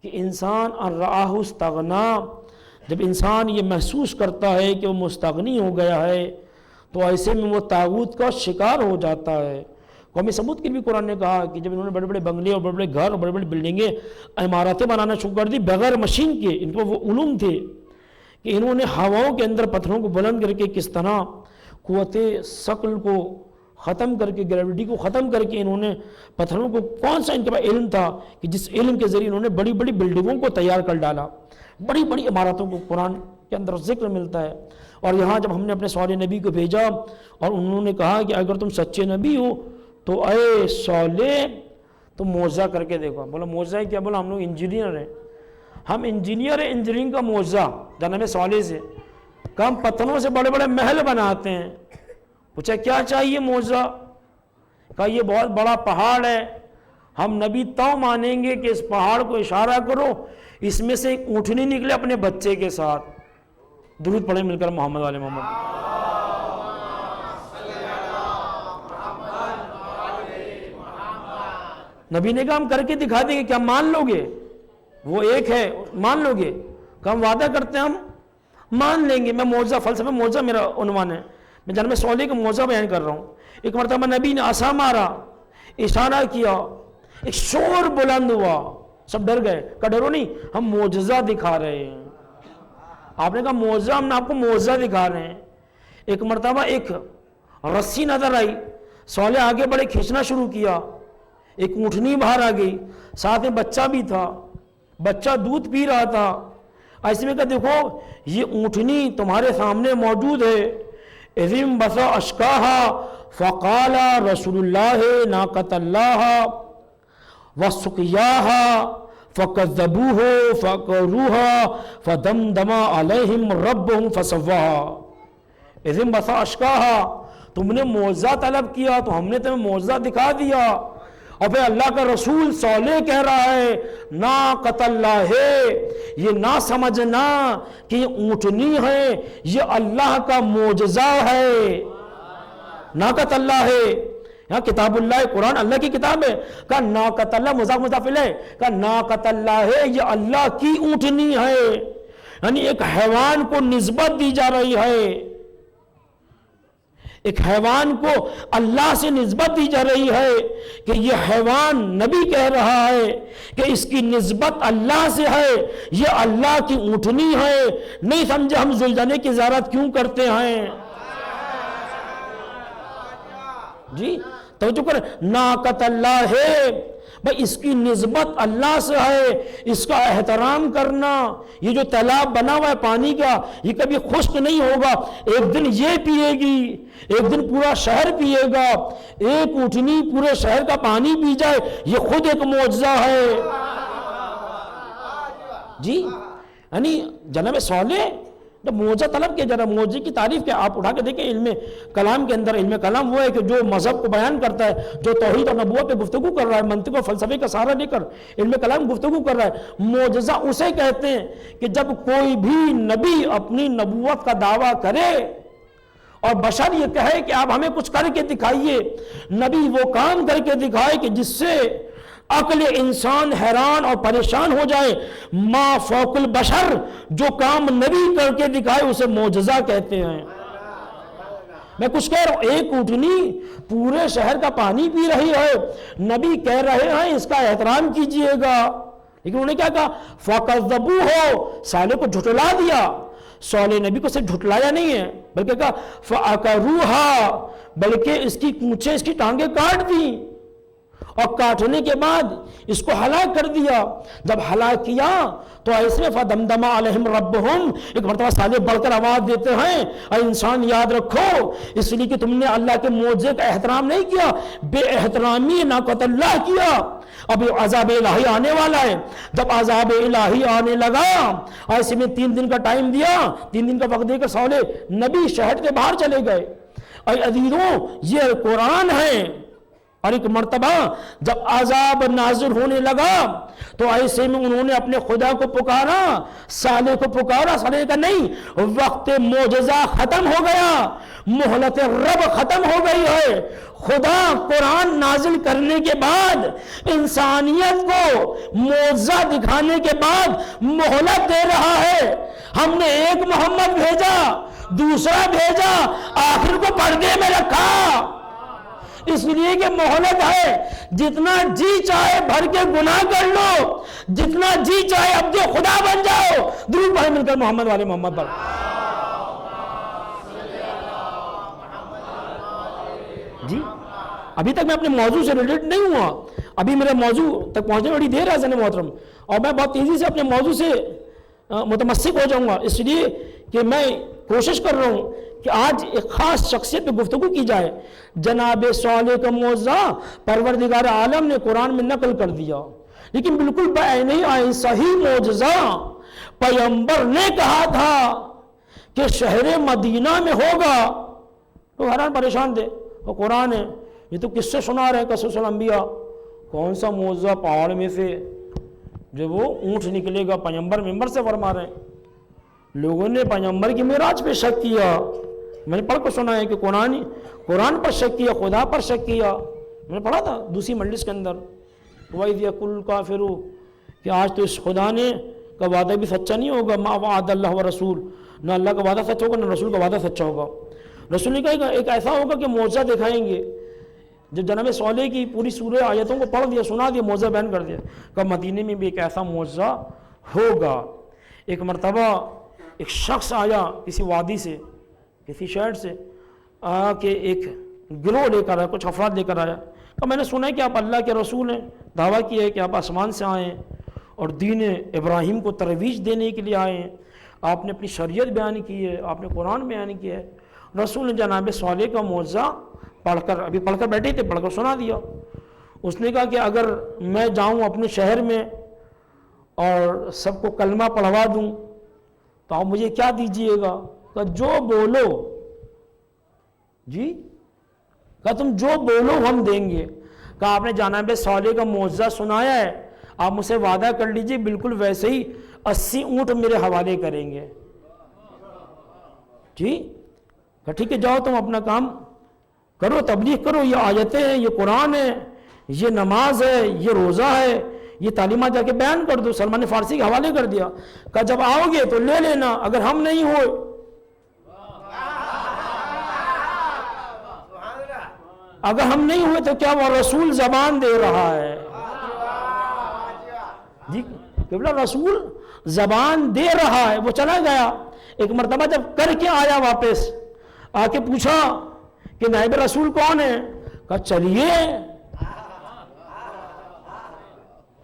کہ انسان ان رآہ استغنا، جب انسان یہ محسوس کرتا ہے کہ وہ مستغنی ہو گیا ہے تو ایسے میں وہ طاغوت کا شکار ہو جاتا ہے. قوم سمود کے بھی قرآن نے کہا کہ جب انہوں نے بڑے بڑے بنگلے اور بڑے بڑے گھر اور بڑے بڑے بلڈنگیں، عمارتیں بنانا شروع کر دی بغیر مشین کے، ان کو وہ علوم تھے کہ انہوں نے ہواؤں کے اندر پتھروں کو بلند کر کے کس طرح قوت ثقل کو ختم کر کے، گریویٹی کو ختم کر کے، انہوں نے پتھروں کو، کون سا ان کے پاس علم تھا کہ جس علم کے ذریعے انہوں نے بڑی بڑی بلڈنگوں کو تیار کر ڈالا، بڑی بڑی عمارتوں کو قرآن کے اندر ذکر ملتا ہے. اور یہاں جب ہم نے اپنے صالح نبی کو بھیجا اور انہوں نے کہا کہ اگر تم سچے نبی ہو تو اے صالح تم معجزہ کر کے دیکھو. بولا معجزہ ہے کیا؟ بولا ہم لوگ انجینئر ہیں، ہم انجینئر ہیں، انجینئرنگ کا معجزہ جناب صالح سے کہ ہم پتھروں سے بڑے بڑے محل بناتے ہیں. پوچھا کیا چاہیے معجزہ؟ کہا یہ بہت بڑا پہاڑ ہے، ہم نبی تو مانیں گے کہ اس پہاڑ کو اشارہ کرو، اس میں سے ایک اونٹنی نکلے اپنے بچے کے ساتھ. درود پڑھیں مل کر محمد والے محمد. نبی نے کہا ہم کر کے دکھا دیں گے، کیا مان لو گے؟ وہ ایک ہے، مان لو گے؟ کہ ہم وعدہ کرتے ہیں ہم مان لیں گے. میں معجزہ، فلسفہ معجزہ میرا عنوان ہے، میں جناب صالح کا معجزہ بیان کر رہا ہوں. ایک مرتبہ نبی نے عصا مارا، اشارہ کیا، ایک شور بلند ہوا، سب ڈر گئے. کہا ڈرو نہیں، ہم معجزہ دکھا رہے ہیں. آپ نے کہا معجزہ؟ ہم نے آپ کو معجزہ دکھا رہے ہیں. ایک مرتبہ ایک رسی نظر آئی، صالح آگے بڑے، کھینچنا شروع کیا، ایک اونٹنی باہر آ گئی، ساتھ میں بچہ بھی تھا، بچہ دودھ پی رہا تھا. ایسے میں کہا دیکھو یہ اونٹنی تمہارے سامنے موجود ہے. اذن بسا اشکاہا فقال رسول اللہ ناقۃ اللہ وسقیاہا فکذبوہ فقروہا فدمدم علیہم ربہم فسواہا. اذن بسا اشکاہا، تم نے معجزہ طلب کیا تو ہم نے تمہیں معجزہ دکھا دیا. اور پھر اللہ کا رسول صالح کہہ رہا ہے ناقۃ اللہ ہے، یہ نہ سمجھنا کہ یہ اونٹنی ہے، یہ اللہ کا معجزہ ہے. ناقۃ اللہ ہے، یہاں کتاب اللہ قرآن اللہ کی کتاب ہے. کہا ناقۃ اللہ مضاف مضاف الیہ، کہا ناقۃ اللہ ہے، یہ اللہ کی اونٹنی ہے. یعنی ایک حیوان کو نسبت دی جا رہی ہے، ایک حیوان کو اللہ سے نسبت دی جا رہی ہے کہ یہ حیوان، نبی کہہ رہا ہے کہ اس کی نسبت اللہ سے ہے، یہ اللہ کی اونٹنی ہے. نہیں سمجھے ہم ذوالجلالہ کی زیارت کیوں کرتے ہیں؟ جی توجہ کریں، ناقت اللہ ہے بھائی، اس کی نسبت اللہ سے ہے، اس کا احترام کرنا. یہ جو تالاب بنا ہوا ہے پانی کا، یہ کبھی خشک نہیں ہوگا. ایک دن یہ پیے گی، ایک دن پورا شہر پیے گا. ایک اونٹنی پورے شہر کا پانی پی جائے، یہ خود ایک معجزہ ہے. جی یعنی جناب صالح جب معجزہ طلب کیا، ذرا معجزے کی تعریف کیا، آپ اٹھا کے دیکھیں علم کلام کے اندر. علم کلام وہ ہے کہ جو مذہب کو بیان کرتا ہے، جو توحید اور نبوت پہ گفتگو کر رہا ہے، منطق و فلسفے کا سہارا لے کر علم کلام گفتگو کر رہا ہے. معجزہ اسے کہتے ہیں کہ جب کوئی بھی نبی اپنی نبوت کا دعویٰ کرے اور بشر یہ کہے کہ آپ ہمیں کچھ کر کے دکھائیے، نبی وہ کام کر کے دکھائے کہ جس سے عقل انسان حیران اور پریشان ہو جائے. ما فوق البشر، جو کام نبی کر کے دکھائے اسے معجزہ کہتے ہیں. میں کچھ کہہ رہا ہوں، ایک اونٹنی پورے شہر کا پانی پی رہی ہے، نبی کہہ رہے ہیں اس کا احترام کیجئے گا، لیکن انہوں نے کیا کہا؟ فَكَذَّبُوهُ، صالح کو جھٹلا دیا. صالح نبی کو صرف جھٹلایا نہیں ہے بلکہ کہا فَأَكَرُوهَا، بلکہ اس کی کونچیں، اس کی ٹانگیں کاٹ دیں، اور کاٹنے کے بعد اس کو ہلاک کر دیا. جب ہلاک کیا تو ایسے فَدَمْدَمَ عَلَيْهِمْ رَبُّهُمْ، ایک مرتبہ صالح بڑھ کر آواز دیتے ہیں، اے انسان یاد رکھو، اس لیے کہ تم نے اللہ کے معجزے کا احترام نہیں کیا، بے احترامی ناقت اللہ کیا. اب عذاب الہی آنے والا ہے. جب عذاب الہی آنے لگا، ایسے میں 3 دن کا ٹائم دیا، 3 دن کا وقت دے کر صالح نبی شہر کے باہر چلے گئے. اے عزیزوں، یہ قرآن ہے. اور ایک مرتبہ جب عذاب نازل ہونے لگا تو ایسے میں انہوں نے اپنے خدا کو پکارا، صالح کو پکارا. صالح نے کہا نہیں، وقت معجزہ ختم ہو گیا، مہلت رب ختم ہو گئی ہے. خدا قرآن نازل کرنے کے بعد، انسانیت کو معجزہ دکھانے کے بعد مہلت دے رہا ہے. ہم نے ایک محمد بھیجا، دوسرا بھیجا، آخر کو پردے میں رکھا، اس لیے کہ مہلت ہے. جتنا جی چاہے بھر کے گناہ کر لو، جتنا جی چاہے عبد خدا بن جاؤ. درود پڑھیں مل کر محمد والے محمد پر. جی ابھی تک میں اپنے موضوع سے ریلیٹ نہیں ہوا، ابھی میرے موضوع تک پہنچنے بڑی دیر ہے زن محترم، اور میں بہت تیزی سے اپنے موضوع سے متمسک ہو جاؤں گا، اس لیے کہ میں کوشش کر رہا ہوں کہ آج ایک خاص شخصیت پہ گفتگو کی جائے. جناب صالح کا معجزہ پروردگار عالم نے قرآن میں نقل کر دیا، لیکن بالکل بعین ہی صحیح معجزہ پیغمبر نے کہا تھا کہ شہر مدینہ میں ہوگا. تو حیران پریشان تھے، وہ قرآن ہے، یہ تو کس سے سنا رہے ہیں؟ قصص الانبیاء. کون سا معجزہ پہاڑ میں سے جب وہ اونٹ نکلے گا؟ پیغمبر ممبر سے فرما رہے ہیں. لوگوں نے پیغمبر کی معراج پہ شک کیا. میں نے پڑھ کر سنا ہے کہ قرآن پر شک کیا، خدا پر شک کیا. میں نے پڑھا تھا دوسری مجلس کے اندر، وَإِذْ يَقُولُ الْكَافِرُونَ، کہ آج تو اس خدا نے کا وعدہ بھی سچا نہیں ہوگا. مَا وَعَدَ اللَّهُ وَرَسُولُ، نہ اللہ کا وعدہ سچا ہوگا نہ رسول کا وعدہ سچا ہوگا. رسول نے کہا ایک ایسا ہوگا کہ معجزہ دکھائیں گے. جب جناب صالح کی پوری سورہ آیتوں کو پڑھ دیا، سنا دیا، معجزہ بیان کر دیا، کہ مدینے میں بھی ایک ایسا معجزہ ہوگا. ایک مرتبہ ایک شخص آیا کسی وادی سے، کسی شہر سے آ کے ایک گروہ لے کر آیا، کچھ افراد لے کر آیا. کہ میں نے سنا ہے کہ آپ اللہ کے رسول ہیں، دعویٰ کیا ہے کہ آپ آسمان سے آئے ہیں اور دین ابراہیم کو ترویج دینے کے لیے آئے ہیں. آپ نے اپنی شریعت بیان کی ہے، آپ نے قرآن بیان کیا ہے. رسول نے جناب صالح کا معجزہ پڑھ کر بیٹھے تھے، پڑھ کر سنا دیا. اس نے کہا کہ اگر میں جاؤں اپنے شہر میں اور سب کو کلمہ پڑھوا دوں تو آپ مجھے کیا دیجئے گا؟ کہ جو بولو. جی کہ تم جو بولو ہم دیں گے. کہ آپ نے جناب صالح کا معجزہ سنایا ہے، آپ مجھ سے وعدہ کر لیجئے بالکل ویسے ہی 80 اونٹ میرے حوالے کریں گے. جی کہ ٹھیک ہے، جاؤ تم اپنا کام کرو، تبلیغ کرو، یہ آیتیں ہیں، یہ قرآن ہے، یہ نماز ہے، یہ روزہ ہے، یہ تعلیمات جا کے بیان کر دو. سلمان فارسی کے حوالے کر دیا. کہ جب آؤ گے تو لے لینا، اگر ہم نہیں ہوئے تو کیا وہ رسول زبان دے رہا ہے. جی قبلہ رسول زبان دے رہا ہے. وہ چلا گیا. ایک مرتبہ جب کر کے آیا واپس، آ کے پوچھا کہ نائب رسول کون ہے؟ کہا چلیے،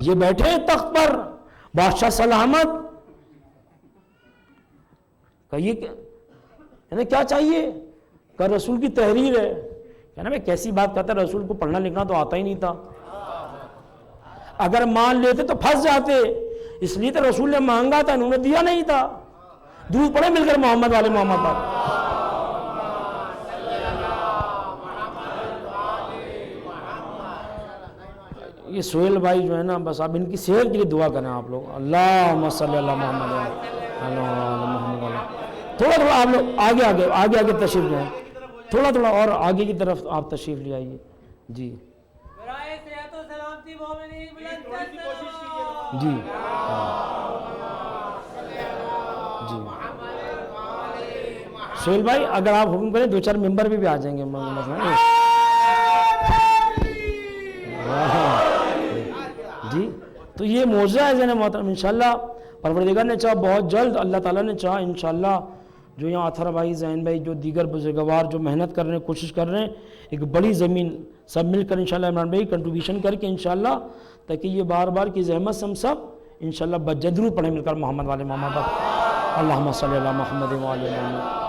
یہ بیٹھے ہیں تخت پر، بادشاہ سلامت. کہا یہ کیا چاہیے؟ کہا رسول کی تحریر ہے. کہنا میں کیسی بات کرتا ہے، رسول کو پڑھنا لکھنا تو آتا ہی نہیں تھا. اگر مان لیتے تو پھنس جاتے، اس لیے تو رسول نے مانگا تھا، انہوں نے دیا نہیں تھا. درود پڑھے مل کر محمد والے محمد پر. یہ سہیل بھائی جو ہے نا، بس آپ ان کی صحت کے لیے دعا کریں آپ لوگ. اللہم صلی اللہ محمد محمد. تھوڑا تھوڑا آپ لوگ آگے تشریف لیں، تھوڑا تھوڑا اور آگے کی طرف آپ تشریف لے آئیے. جی جی جی سہیل بھائی اگر آپ حکم کریں 2-4 ممبر بھی آ جائیں گے. جی تو یہ معجزہ ہے زین محترم. انشاءاللہ پروردگار نے چاہا بہت جلد، اللہ تعالیٰ نے چاہا انشاءاللہ جو یہاں آتھر بھائی، زین بھائی، جو دیگر بزرگوار جو محنت کر رہے ہیں، کوشش کر رہے ہیں، ایک بڑی زمین سب مل کر انشاءاللہ عمران بھائی کنٹریبیوشن کر کے انشاءاللہ، تاکہ یہ بار بار کی زحمت سے ہم سب انشاءاللہ بجدرو پڑھیں مل کر محمد والے محمد پر. اللہم صلی اللہ محمد وعلی محمد.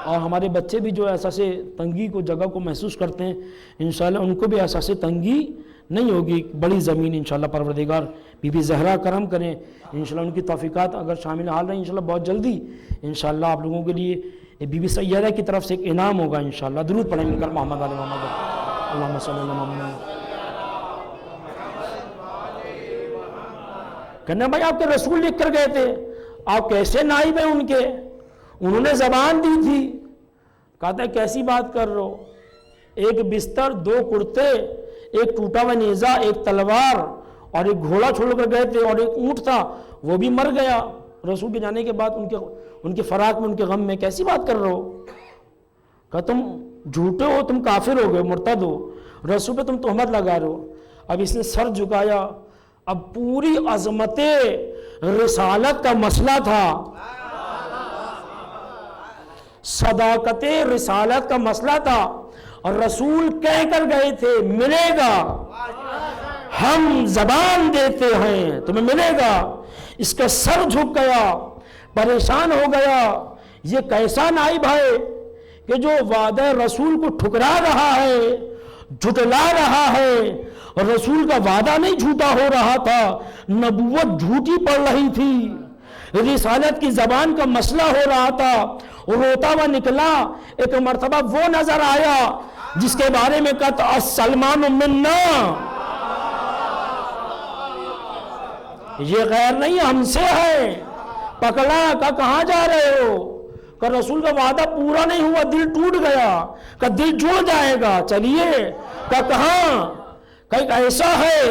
اور ہمارے بچے بھی جو احساس تنگی کو، جگہ کو محسوس کرتے ہیں، انشاءاللہ ان کو بھی احساس تنگی نہیں ہوگی. بڑی زمین انشاءاللہ پروردگار بی بی زہرا کرم کریں. انشاءاللہ ان کی توفیقات اگر شامل حال رہیں انشاءاللہ بہت جلدی انشاءاللہ آپ لوگوں کے لیے بی بی سیدہ کی طرف سے ایک انعام ہوگا انشاءاللہ. درود پڑھیں مل کر محمد علیہ محمد. اللہم صلی اللہ محمد. کہنا بھائی آپ کے رسول لکھ کر گئے تھے، آپ کیسے نائب ہیں ان کے؟ انہوں نے زبان دی تھی. کہتا ہے کیسی بات کر رہے ہو؟ ایک بستر، 2 کرتے، ایک ٹوٹا ہوا نیزہ، ایک تلوار، اور ایک گھوڑا چھوڑ کر گئے تھے، اور ایک اونٹ تھا وہ بھی مر گیا. رسول کے جانے کے بعد ان کے فراق میں، ان کے غم میں کیسی بات کر رہے ہو؟ کہا تم جھوٹے ہو، تم کافر ہو گئے، مرتد ہو، رسول پہ تم تہمت لگا رہے ہو. اب اس نے سر جھکایا. اب پوری عظمت رسالت کا مسئلہ تھا، صداقت رسالت کا مسئلہ تھا، اور رسول کہہ کر گئے تھے ملے گا، ہم زبان دیتے ہیں تمہیں ملے گا. اس کا سر جھک گیا، پریشان ہو گیا. یہ کیسا نائب ہے کہ جو وعدہ رسول کو ٹھکرا رہا ہے، جھٹلا رہا ہے. اور رسول کا وعدہ نہیں جھوٹا ہو رہا تھا، نبوت جھوٹی پڑ رہی تھی، رسالت کی زبان کا مسئلہ ہو رہا تھا. روتا ہوا نکلا. ایک مرتبہ وہ نظر آیا جس کے بارے میں کہتا السلمان منا، یہ غیر نہیں ہم سے ہے. پکڑا. کہاں جا رہے ہو؟ کہ رسول کا وعدہ پورا نہیں ہوا، دل ٹوٹ گیا. کہ دل جڑ جائے گا، چلیے. کہ کہاں؟ کہ ایک ایسا ہے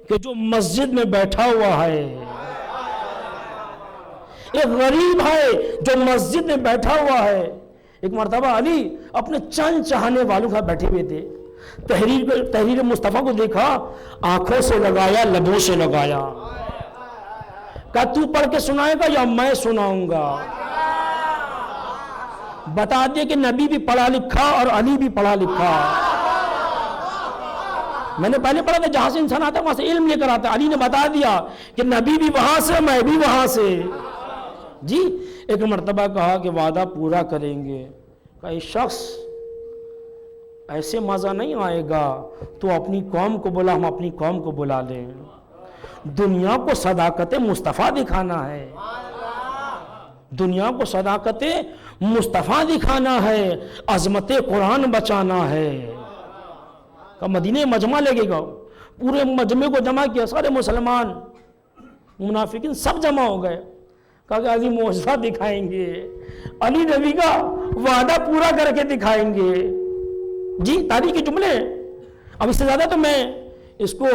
کہ جو مسجد میں بیٹھا ہوا ہے، ایک غریب ہے جو مسجد میں بیٹھا ہوا ہے. ایک مرتبہ علی اپنے چند چاہنے والوں کا بیٹھے ہوئے تھے. تحریر مصطفیٰ کو دیکھا، آنکھوں سے لگایا، لبوں سے لگایا. کہا تو پڑھ کے سنائے گا یا میں سناؤں گا؟ بتا دے کہ نبی بھی پڑھا لکھا اور علی بھی پڑھا لکھا. میں نے پہلے پڑھا تھا جہاں سے انسان آتا ہے وہاں سے علم لے کر آتا ہے. علی نے بتا دیا کہ نبی بھی وہاں سے، میں بھی وہاں سے. جی ایک مرتبہ کہا کہ وعدہ پورا کریں گے. کہ یہ شخص ایسے مزہ نہیں آئے گا، تو اپنی قوم کو بلا، ہم اپنی قوم کو بلا لیں. دنیا کو صداقت مصطفیٰ دکھانا ہے، دنیا کو صداقت مصطفیٰ دکھانا ہے، عظمت قرآن بچانا ہے. کہ مدینہ مجمع لگے گا. پورے مجمع کو جمع کیا، سارے مسلمان منافقین سب جمع ہو گئے. کہا کہ علی معجزہ دکھائیں گے، علی نبی کا وعدہ پورا کر کے دکھائیں گے. جی تاریخی جملے. اب اس سے زیادہ تو میں اس کو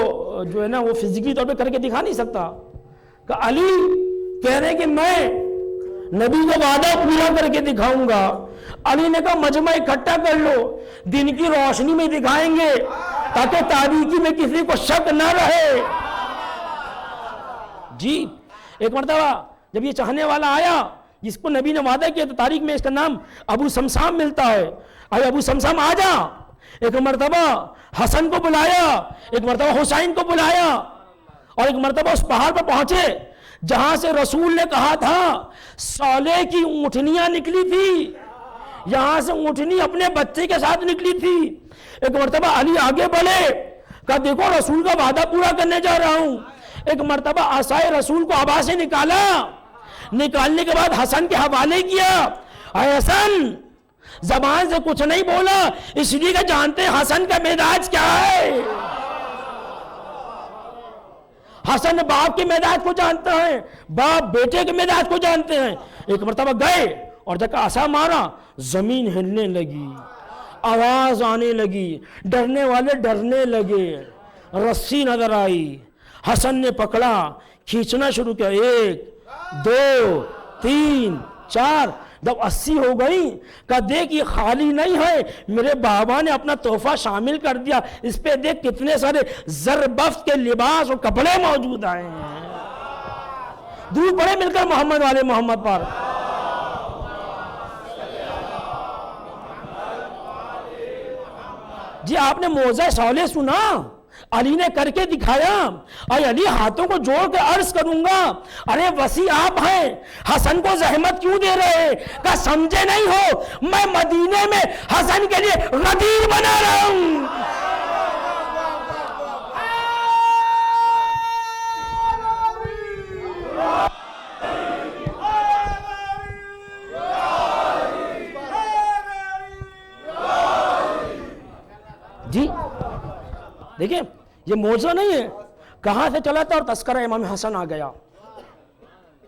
جو ہے نا وہ فزیکلی طور پہ کر کے دکھا نہیں سکتا. کہ علی کہہ رہے کہ میں نبی کا وعدہ پورا کر کے دکھاؤں گا. علی نے کہا مجمع اکٹھا کر لو، دن کی روشنی میں دکھائیں گے تاکہ تاریکی میں کسی کو شک نہ رہے. جی ایک مرتبہ جب یہ چاہنے والا آیا جس کو نبی نے وعدہ کیا تو تاریخ میں اس کا نام ابو سمسام ملتا ہے. اے ابو سمسام آ جا. ایک مرتبہ حسن کو بلایا, ایک مرتبہ حسین کو بلایا, اور ایک مرتبہ اس پہاڑ پر پہنچے جہاں سے رسول نے کہا تھا صالح کی اونٹنیاں نکلی تھی, یہاں سے اونٹنی اپنے بچے کے ساتھ نکلی تھی. ایک مرتبہ علی آگے بڑھے, کہا دیکھو رسول کا وعدہ پورا کرنے جا رہا ہوں. ایک مرتبہ عصائے رسول کو ہوا سے نکالا, نکالنے کے بعد حسن کے حوالے کیا. اے حسن, زبان سے کچھ نہیں بولا اس لیے کہ جانتے ہیں حسن کا مزاج کیا ہے. حسن باپ کے مزاج کو جانتا ہے, باپ بیٹے کے مزاج کو جانتے ہیں. ایک مرتبہ گئے اور جب عصا مارا, زمین ہلنے لگی, آواز آنے لگی, ڈرنے والے ڈرنے لگے, رسی نظر آئی, حسن نے پکڑا, کھینچنا شروع کیا, 1 2 3 4, جب 80 ہو گئی کہا دیکھ یہ خالی نہیں ہے, میرے بابا نے اپنا تحفہ شامل کر دیا, اس پہ دیکھ کتنے سارے زربفت کے لباس اور کپڑے موجود آئے ہیں. درود پڑھے مل کر محمد والے محمد پر. جی آپ نے موعظہ صالح سنا, علی نے کر کے دکھایا. اے علی ہاتھوں کو جوڑ کے عرض کروں گا, ارے وسیع آپ ہیں, حسن کو زحمت کیوں دے رہے ہیں؟ کہ سمجھے نہیں ہو میں مدینے میں حسن کے لیے غدیر بنا رہا ہوں. جی دیکھیں یہ معجزہ نہیں ہے, کہاں سے چلا تھا اور تذکرہ امام حسن آ گیا.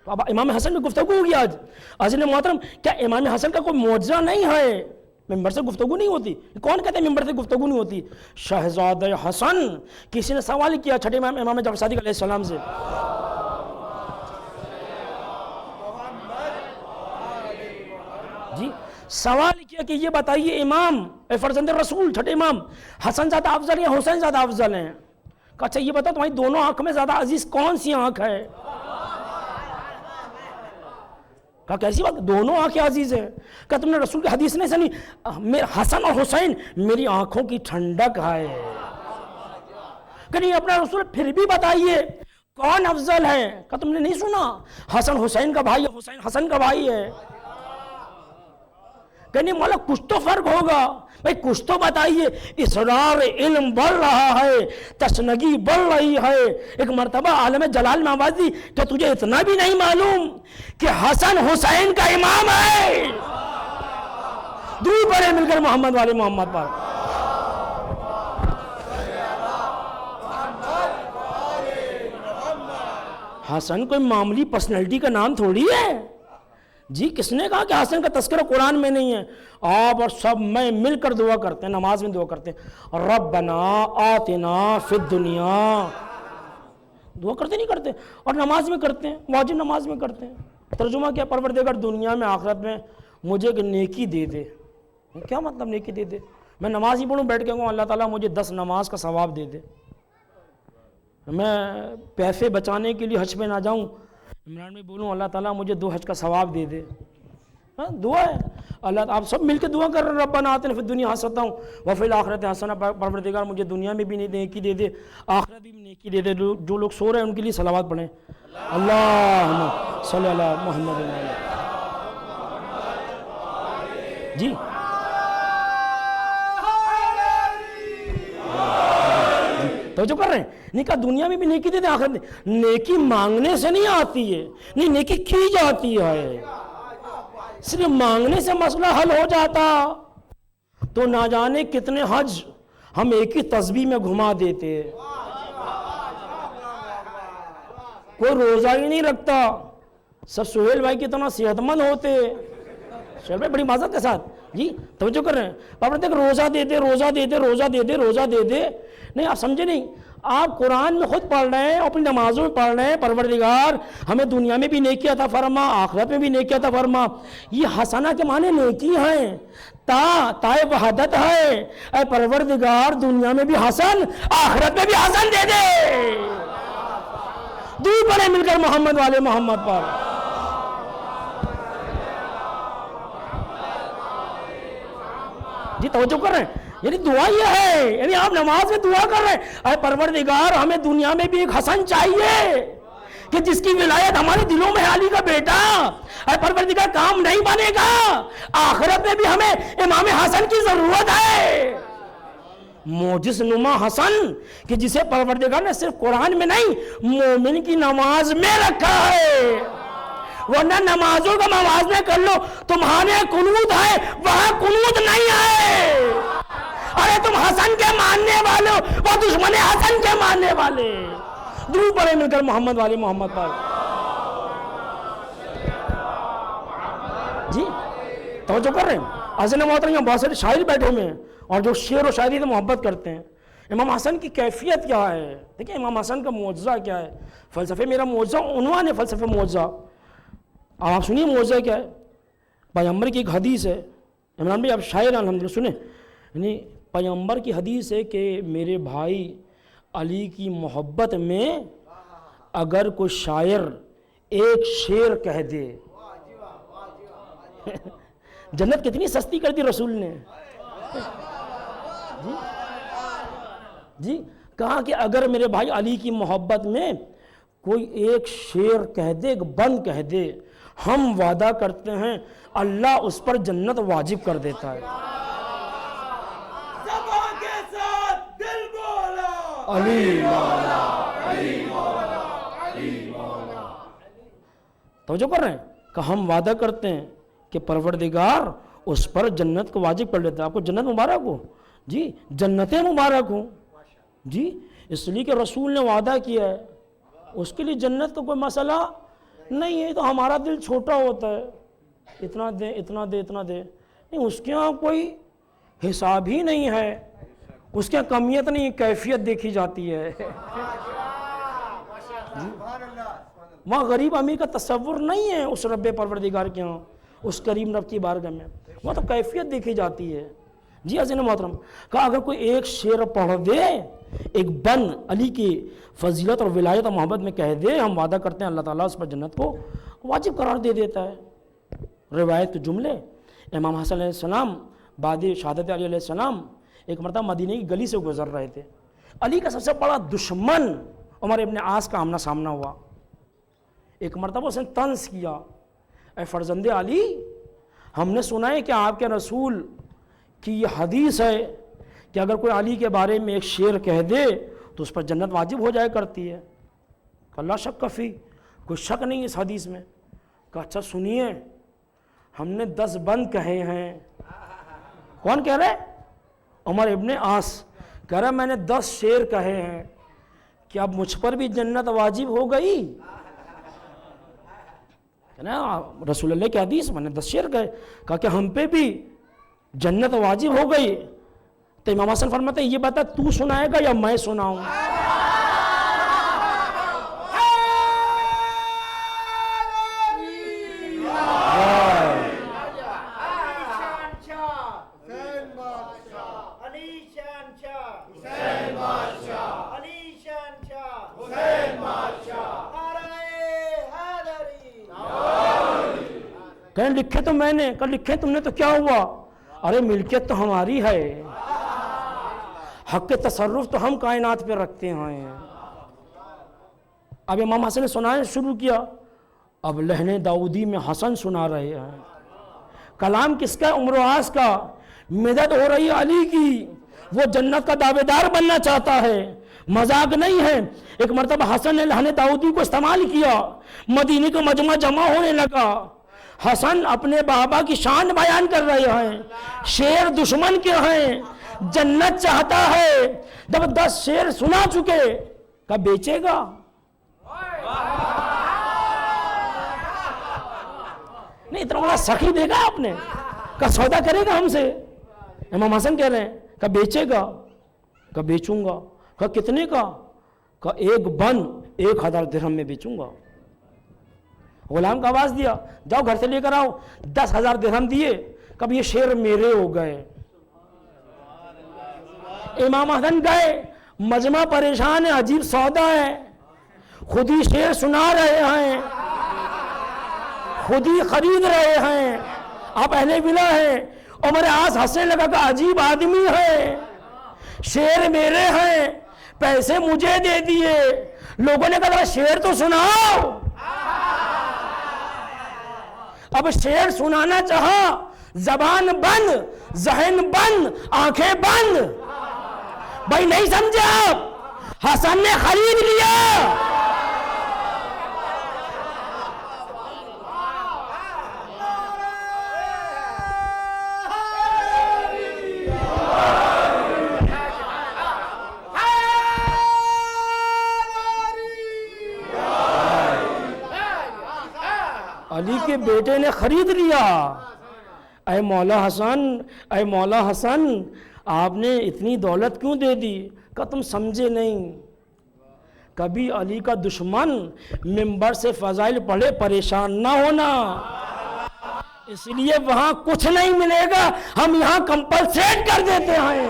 اب امام حسن میں گفتگو ہوگی آج. عزیزان محترم, کیا امام حسن کا کوئی معجزہ نہیں ہے؟ ممبر سے گفتگو نہیں ہوتی. کون کہتے ہیں ممبر سے گفتگو نہیں ہوتی؟ شہزادہ حسن, کسی نے سوال کیا چھٹے امام جعفر صادق علیہ السلام سے, جی سوال کیا کہ یہ بتائیے امام اے فرزند رسول چھٹے امام, حسن زیادہ افضل یا حسین زیادہ افضل ہیں؟ کہا اچھا یہ بتا تمہاری دونوں آنکھ میں زیادہ عزیز کون سی آنکھ ہے؟ کہا کیسی بات, دونوں آنکھیں عزیز ہیں. کہا تم نے رسول کی حدیث نہیں سنی, حسن اور حسین میری آنکھوں کی ٹھنڈک ہے. کہ نہیں اپنا رسول پھر بھی بتائیے کون افضل ہے؟ کہا تم نے نہیں سنا حسن حسین کا بھائی ہے, حسین حسن کا بھائی ہے. کہنے مولا کچھ تو فرق ہوگا بھائی, کچھ تو بتائیے. اسرار علم بڑھ رہا ہے, تشنگی بڑھ رہی ہے. ایک مرتبہ عالم جلال میں آواز دی کہ تجھے اتنا بھی نہیں معلوم کہ حسن حسین کا امام ہے؟ درود پڑھے مل کر محمد والے محمد پر. حسن کوئی معمولی پرسنالٹی کا نام تھوڑی ہے. جی کس نے کہا کہ حسن کا تذکرہ قرآن میں نہیں ہے؟ آپ اور سب میں مل کر دعا کرتے ہیں, نماز میں دعا کرتے ہیں, ربنا آتنا فی الدنیا. دعا کرتے نہیں کرتے؟ اور نماز میں کرتے ہیں, واجب نماز میں کرتے ہیں. ترجمہ کیا, پروردگار دنیا میں آخرت میں مجھے ایک نیکی دے دے. کیا مطلب نیکی دے دے؟ میں نماز ہی پڑھوں بیٹھ کے کہوں اللہ تعالیٰ مجھے 10 نماز کا ثواب دے دے, میں پیسے بچانے کے لیے حج پہ نہ جاؤں, عمران میں بولوں اللہ تعالیٰ مجھے 2 حج کا ثواب دے دے. دعا ہے. اللہ آپ سب مل کے دعا کر رہے ہیں, ربنا آتنا فی الدنیا حسنۃ وفی الآخرۃ حسنہ. پروردگار مجھے دنیا میں بھی نیکی دے دے, آخرت بھی نیکی دے دے. جو لوگ سو رہے ہیں ان کے لیے صلوات پڑھیں, اللہم صلی علی محمد. جی توجہ کر رہے ہیں؟ نہیں کہا دنیا میں بھی نیکی دے دے, آخرت میں. نیکی مانگنے سے نہیں آتی ہے, نہیں نیکی کی جاتی ہے. صرف مانگنے سے مسئلہ حل ہو جاتا تو نہ جانے کتنے حج ہم ایک ہی تسبیح میں گھما دیتے. کوئی روزہ ہی نہیں رکھتا, سب سہیل بھائی کی اتنا صحت مند ہوتے. سہیل بھائی بڑی معذرت کے ساتھ جی توجہ کر رہے ہیں, پاپا دیکھ روزہ دے دے, روزہ دے دے, روزہ دے دے, روزہ دے دے. نہیں آپ سمجھے نہیں, آپ قرآن میں خود پڑھ رہے ہیں, اپنی نمازوں میں پڑھ رہے ہیں پروردگار ہمیں دنیا میں بھی نیکی عطا فرما, آخرت میں بھی نیکی عطا فرما. یہ حسنہ کے معنی نیکی ہیں, تائے وحدت ہے. اے پروردگار دنیا میں بھی حسن, آخرت میں بھی حسن دے دے. دور پڑے مل کر محمد والے محمد پر. جی توجہ کر رہے ہیں، یعنی دعا یہ ہے، یعنی آپ نماز میں دعا کر رہے ہیں، اے پروردگار ہمیں دنیا میں بھی ایک حسن چاہیے کہ جس کی ولایت ہمارے دلوں میں ہے، علی کا بیٹا، اے پروردگار کام نہیں بنے گا، آخرت میں بھی ہمیں امام حسن کی ضرورت ہے، موجز نما حسن کہ جسے پروردگار نے صرف قرآن میں نہیں مومن کی نماز میں رکھا ہے، ورنہ نمازوں کا موازنہ کر لو، تمہارے قنوت ہے وہاں قنوت نہیں ہے، ارے تم حسن کے ماننے والے ہو، وہ دشمن حسن کے ماننے والے، درود پڑھیں مل کر محمد والی محمد پر، جی توجہ کر رہے ہیں، حسن محترم بہت سارے شاعر بیٹھے ہوئے ہیں اور جو شعر و شاعری سے محبت کرتے ہیں، امام حسن کی کیفیت کیا ہے، دیکھیں امام حسن کا معجزہ کیا ہے، فلسفے میرا معجزہ عنوان ہے فلسفے معجزہ، آپ سنیے معجزہ کیا ہے، پیغمبر کی ایک حدیث ہے، عمران بھائی آپ شاعر ہیں الحمدللہ سنیں، یعنی پیغمبر کی حدیث ہے کہ میرے بھائی علی کی محبت میں اگر کوئی شاعر ایک شعر کہہ دے، جنت کتنی سستی کر دی رسول نے، جی کہا کہ اگر میرے بھائی علی کی محبت میں کوئی ایک شعر کہہ دے، ایک بند کہہ دے، ہم وعدہ کرتے ہیں اللہ اس پر جنت واجب کر دیتا ہے، علی مولا، علی مولا، علی مولا، توجہ کر رہے ہیں کہ ہم وعدہ کرتے ہیں کہ پروردگار اس پر جنت کو واجب کر لیتا ہے، آپ کو جنت مبارک ہو، جی جنتیں مبارک ہوں، جی اس لیے کہ رسول نے وعدہ کیا ہے، اس کے لیے جنت کا کوئی مسئلہ نہیں ہے، تو ہمارا دل چھوٹا ہوتا ہے، اتنا دے اتنا دے اتنا دے، نہیں اس کے ہاں کوئی حساب ہی نہیں ہے، اس کے کمیت نہیں کیفیت دیکھی جاتی ہے، وہاں غریب امیر کا تصور نہیں ہے اس رب پروردگار کے ہاں، اس کریم رب کی بارگاہ میں، وہاں تو کیفیت دیکھی جاتی ہے، جی عزیز محترم کہا اگر کوئی ایک شعر پڑھ دے، ایک بند علی کی فضیلت اور ولایت اور محبت میں کہہ دے، ہم وعدہ کرتے ہیں اللہ تعالیٰ اس پر جنت کو واجب قرار دے دیتا ہے۔ روایت کے جملے، امام حسن علیہ السلام بعد شہادت علی علیہ السلام ایک مرتبہ مدینہ کی گلی سے گزر رہے تھے، علی کا سب سے بڑا دشمن عمر ابن عاص کا آمنا سامنا ہوا، ایک مرتبہ اس نے طنز کیا، اے فرزند علی ہم نے سنا ہے کہ آپ کے رسول کی یہ حدیث ہے کہ اگر کوئی علی کے بارے میں ایک شعر کہہ دے تو اس پر جنت واجب ہو جائے کرتی ہے، کہ لا شک فی، کوئی شک نہیں اس حدیث میں، کہ اچھا سنیے ہم نے 10 بند کہے ہیں، کون کہہ رہے؟ عمر ابن عاص کہہ رہا میں نے 10 شعر کہے ہیں، کہ اب مجھ پر بھی جنت واجب ہو گئی، رسول اللہ کی حدیث میں نے 10 شعر کہے، کہا کہ ہم پہ بھی جنت واجب ہو گئی، تو امام حسن فرماتے ہیں یہ بتا تو سنائے گا یا میں سناؤں؟ کہیں لکھے تو میں نے، کہا لکھے تم نے تو کیا ہوا؟ ارے ملکیت تو ہماری ہے، حق تصرف تو ہم کائنات پہ رکھتے ہیں۔ اب امام حسن نے سنانا شروع کیا، اب لہن داؤدی میں حسن سنا رہے ہیں، کلام کس کا؟ عمر عاص کا، مدد ہو رہی ہے علی کی، وہ جنت کا دعوے دار بننا چاہتا ہے، مذاق نہیں ہے۔ ایک مرتبہ حسن نے لہن داؤدی کو استعمال کیا، مدینے کا مجمع جمع ہونے لگا، حسن اپنے بابا کی شان بیان کر رہے ہیں، شعر دشمن کے ہیں، جنت چاہتا ہے، جب 10 شعر سنا چکے کہا بیچے گا؟ نہیں اتنا بڑا سخی دیکھا آپ نے، کہا سودا کرے گا ہم سے؟ امام حسن کہہ رہے ہیں کہا بیچے گا؟ کہا بیچوں گا۔ کہا کتنے کا؟ کہا ایک بند 1000 درہم میں بیچوں گا۔ غلام کا آواز دیا جاؤ گھر سے لے کر آؤ، 10,000 درہم دیے، کب یہ شعر میرے ہو گئے۔ امام حسن گئے، مجمع پریشان ہے، عجیب سودا ہے، خود ہی شعر سنا رہے ہیں، خود ہی خرید رہے ہیں، آپ اہل ولا ہیں، اور میرے آس ہنسنے لگا کہ عجیب آدمی ہے، شعر میرے ہیں، پیسے مجھے دے دیے۔ لوگوں نے کہا شعر تو سناؤ۔ اب شعر سنانا چاہا، زبان بند، ذہن بند، آنکھیں بند۔ بھائی نہیں سمجھے آپ، حسن نے خرید لیا۔ علی کے بیٹے نے خرید لیا۔ اے مولا حسن، اے مولا حسن، آپ نے اتنی دولت کیوں دے دی؟ کہ تم سمجھے نہیں، کبھی علی کا دشمن منبر سے فضائل پڑھے پریشان نہ ہونا، اس لیے وہاں کچھ نہیں ملے گا، ہم یہاں کمپلسیٹ کر دیتے ہیں۔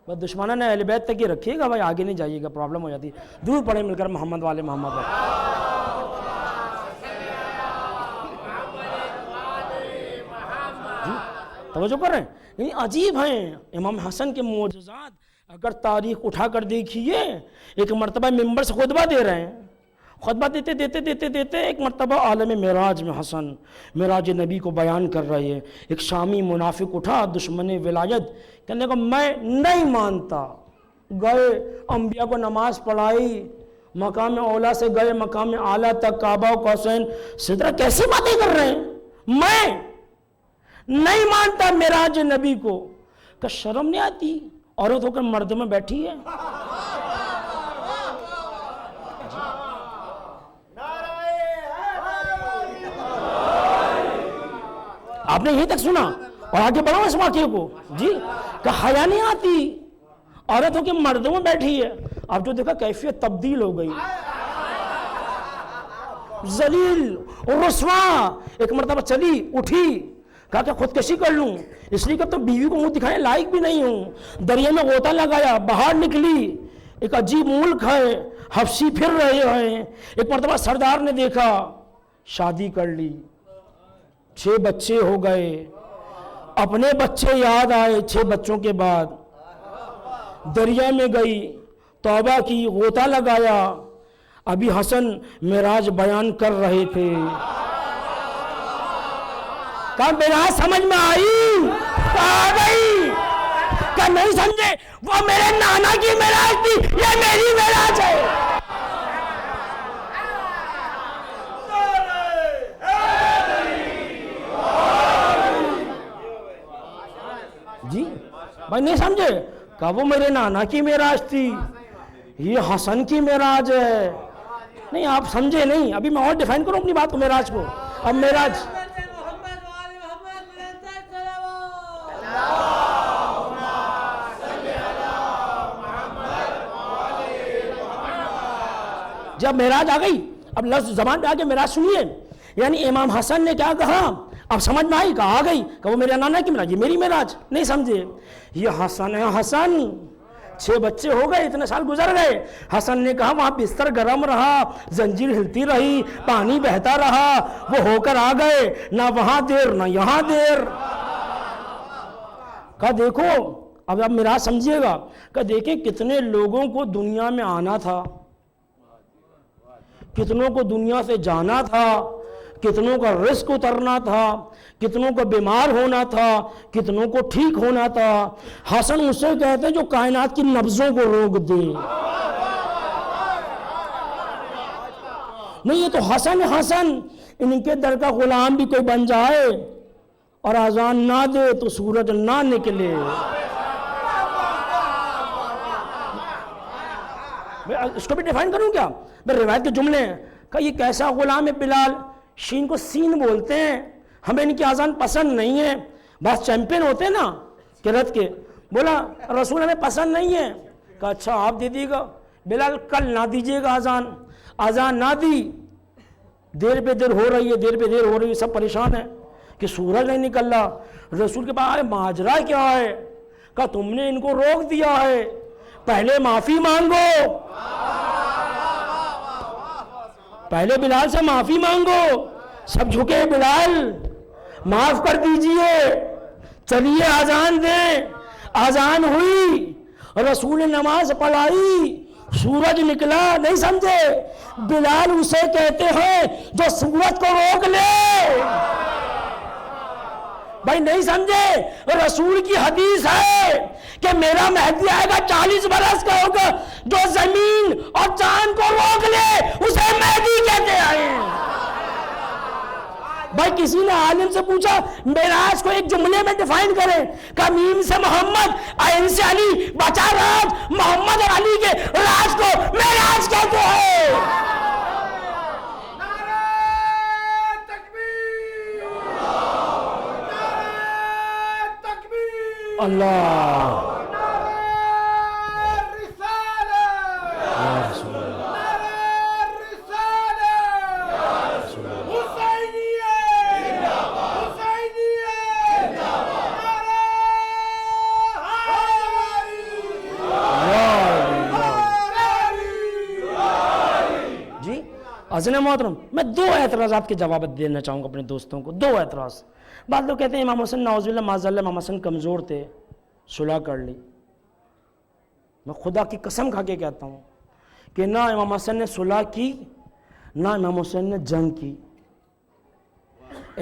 بس دشمنوں نے اہل بیت تک ہی رکھیے گا بھائی، آگے نہیں جائیے گا، پرابلم ہو جاتی ہے۔ دور پڑھیں مل کر محمد والے محمد پر۔ توجہ کر رہے ہیں؟ یعنی عجیب ہیں امام حسن کے معجزات، اگر تاریخ اٹھا کر دیکھیے۔ ایک مرتبہ منبر سے خطبہ دے رہے ہیں، خطبہ دیتے ایک مرتبہ عالم معراج میں حسن معراج نبی کو بیان کر رہے ہیں۔ ایک شامی منافق اٹھا، دشمن ولایت، کہنے لگا میں نہیں مانتا۔ گئے انبیاء کو نماز پڑھائی، مقام اولا سے گئے مقام اعلیٰ تک، کعبہ و قوسین سدرہ، کیسی باتیں کر رہے ہیں؟ میں نہیں مانتا معراج نبی کو۔ کہ شرم نہیں آتی؟ عورت ہو کر مرد میں بیٹھی ہے۔ آپ نے یہیں تک سنا اور آگے بڑھاؤ اس واقعے کو جی، کہ حیا نہیں آتی، عورت ہو کے مردوں میں بیٹھی ہے۔ اب جو دیکھا کیفیت تبدیل ہو گئی، ذلیل اور رسوا۔ ایک مرتبہ چلی اٹھی، کہا کہ خودکشی کر لوں، اس لیے کہ تو بیوی کو منہ دکھانے لائق بھی نہیں ہوں۔ دریا میں غوطہ لگایا، باہر نکلی۔ ایک عجیب ملک ہے، حبشی پھر رہے ہیں۔ ایک مرتبہ سردار نے دیکھا، شادی کر لی، 6 بچے ہو گئے۔ اپنے بچے یاد آئے 6 بچوں کے بعد، دریا میں گئی، توبہ کی، غوطہ لگایا۔ ابھی حسن معراج بیان کر رہے تھے، کہا معراج سمجھ میں آئی؟ آ گئی؟ کہا نہیں سمجھے؟ وہ میرے نانا کی معراج تھی، یہ میری معراج ہے۔ جی بھائی نہیں سمجھے؟ کہا وہ میرے نانا کی معراج تھی، یہ حسن کی معراج ہے۔ نہیں آپ سمجھے نہیں، ابھی میں اور ڈیفائن کروں اپنی بات کو، معراج کو۔ اب معراج جب معراج آ گئی، اب لفظ زبان پہ آگے معراج سنیے، یعنی امام حسن نے کیا کہا؟ اب سمجھ میں آئی؟ کہا آ گئی، کہ وہ میرے نانا کی معراج، یہ میری معراج۔ نہیں سمجھے؟ یہ حسن ہے، حسن 6 بچے ہو گئے، اتنے سال گزر گئے۔ حسن نے کہا وہاں بستر گرم رہا، زنجیر ہلتی رہی، پانی بہتا رہا، وہ ہو کر آ گئے، نہ وہاں دیر نہ یہاں دیر۔ کہا دیکھو اب آپ معراج سمجھیے گا، کہ دیکھیں کتنے لوگوں کو دنیا میں آنا تھا، کتنوں کو دنیا سے جانا تھا، کتنوں کا رزق اترنا تھا، کتنوں کو بیمار ہونا تھا، کتنوں کو ٹھیک ہونا تھا۔ حسن اسے کہتے ہیں جو کائنات کی نبضوں کو روک دے۔ نہیں یہ تو حسن حسن، ان کے در کا غلام بھی کوئی بن جائے اور اذان نہ دے تو سورج نہ نکلے۔ اس کو بھی ڈیفائن کروں کیا؟ میں روایت کے جملے ہیں کہ یہ کیسا غلام ہے بلال، شین کو سین بولتے ہیں، ہمیں ان کی اذان پسند نہیں ہے۔ بس چیمپئن ہوتے ہیں نا کرت کے، بولا رسول ہمیں پسند نہیں ہے۔ کہا اچھا آپ دے دیے گا، بلال کل نہ دیجیے گا اذان۔ اذان نہ دی، دیر پہ دیر ہو رہی ہے، دیر پہ دیر ہو رہی ہے، سب پریشان ہیں کہ سورج نہیں نکل رہا۔ رسول کے پاس آئے، ماجرا کیا ہے؟ کہا تم نے ان کو روک دیا ہے، پہلے معافی مانگو۔ پہلے بلال سے معافی مانگو. سب جھکے، بلال معاف کر دیجئے، چلیے آزان دیں. آزان ہوئی، رسول نے نماز پڑھائی، سورج نکلا. نہیں سمجھے؟ بلال اسے کہتے ہیں جو سورج کو روک لے. بھائی نہیں سمجھے؟ رسول کی حدیث ہے کہ میرا مہدی آئے گا 40 برس کا ہوگا، جو زمین اور چاند کو روک لے اسے مہدی کہتے ہیں. بھائی کسی نے عالم سے پوچھا معراج کو ایک جملے میں ڈیفائن کریں، کہ میم سے محمد، عین سے علی، بچا راج. محمد اور علی کے راج کو معراج کہتے ہیں. اللہ جی. عزیز محترم، میں 2 اعتراضات کے جواب دینا چاہوں گا اپنے دوستوں کو. 2 اعتراض. بعض لوگ کہتے ہیں امام حسن نعوذ باللہ معاذ اللہ امام حسن کمزور تھے، صلح کر لی. میں خدا کی قسم کھا کے کہتا ہوں کہ نہ امام حسن نے صلح کی، نہ امام حسین نے جنگ کی.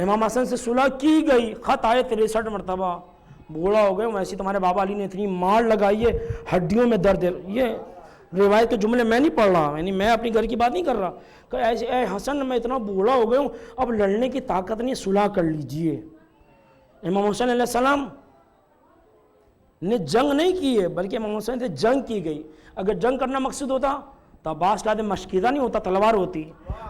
امام حسن سے صلح کی گئی، خط آئے 63 مرتبہ، بوڑھا ہو گئے. ویسے تمہارے بابا علی نے اتنی مار لگائی ہے ہڈیوں میں درد ہے. یہ روایت کے جملے میں نہیں پڑھ رہا، یعنی میں اپنی گھر کی بات نہیں کر رہا کہ ایسے اے حسن میں اتنا بوڑھا ہو گیا ہوں، اب لڑنے کی طاقت نہیں، صلح کر لیجئے. امام حسین علیہ السلام نے جنگ نہیں کی ہے، بلکہ امام حسین سے جنگ کی گئی. اگر جنگ کرنا مقصود ہوتا تو عباس لادے مشکیزہ نہیں ہوتا، تلوار ہوتی،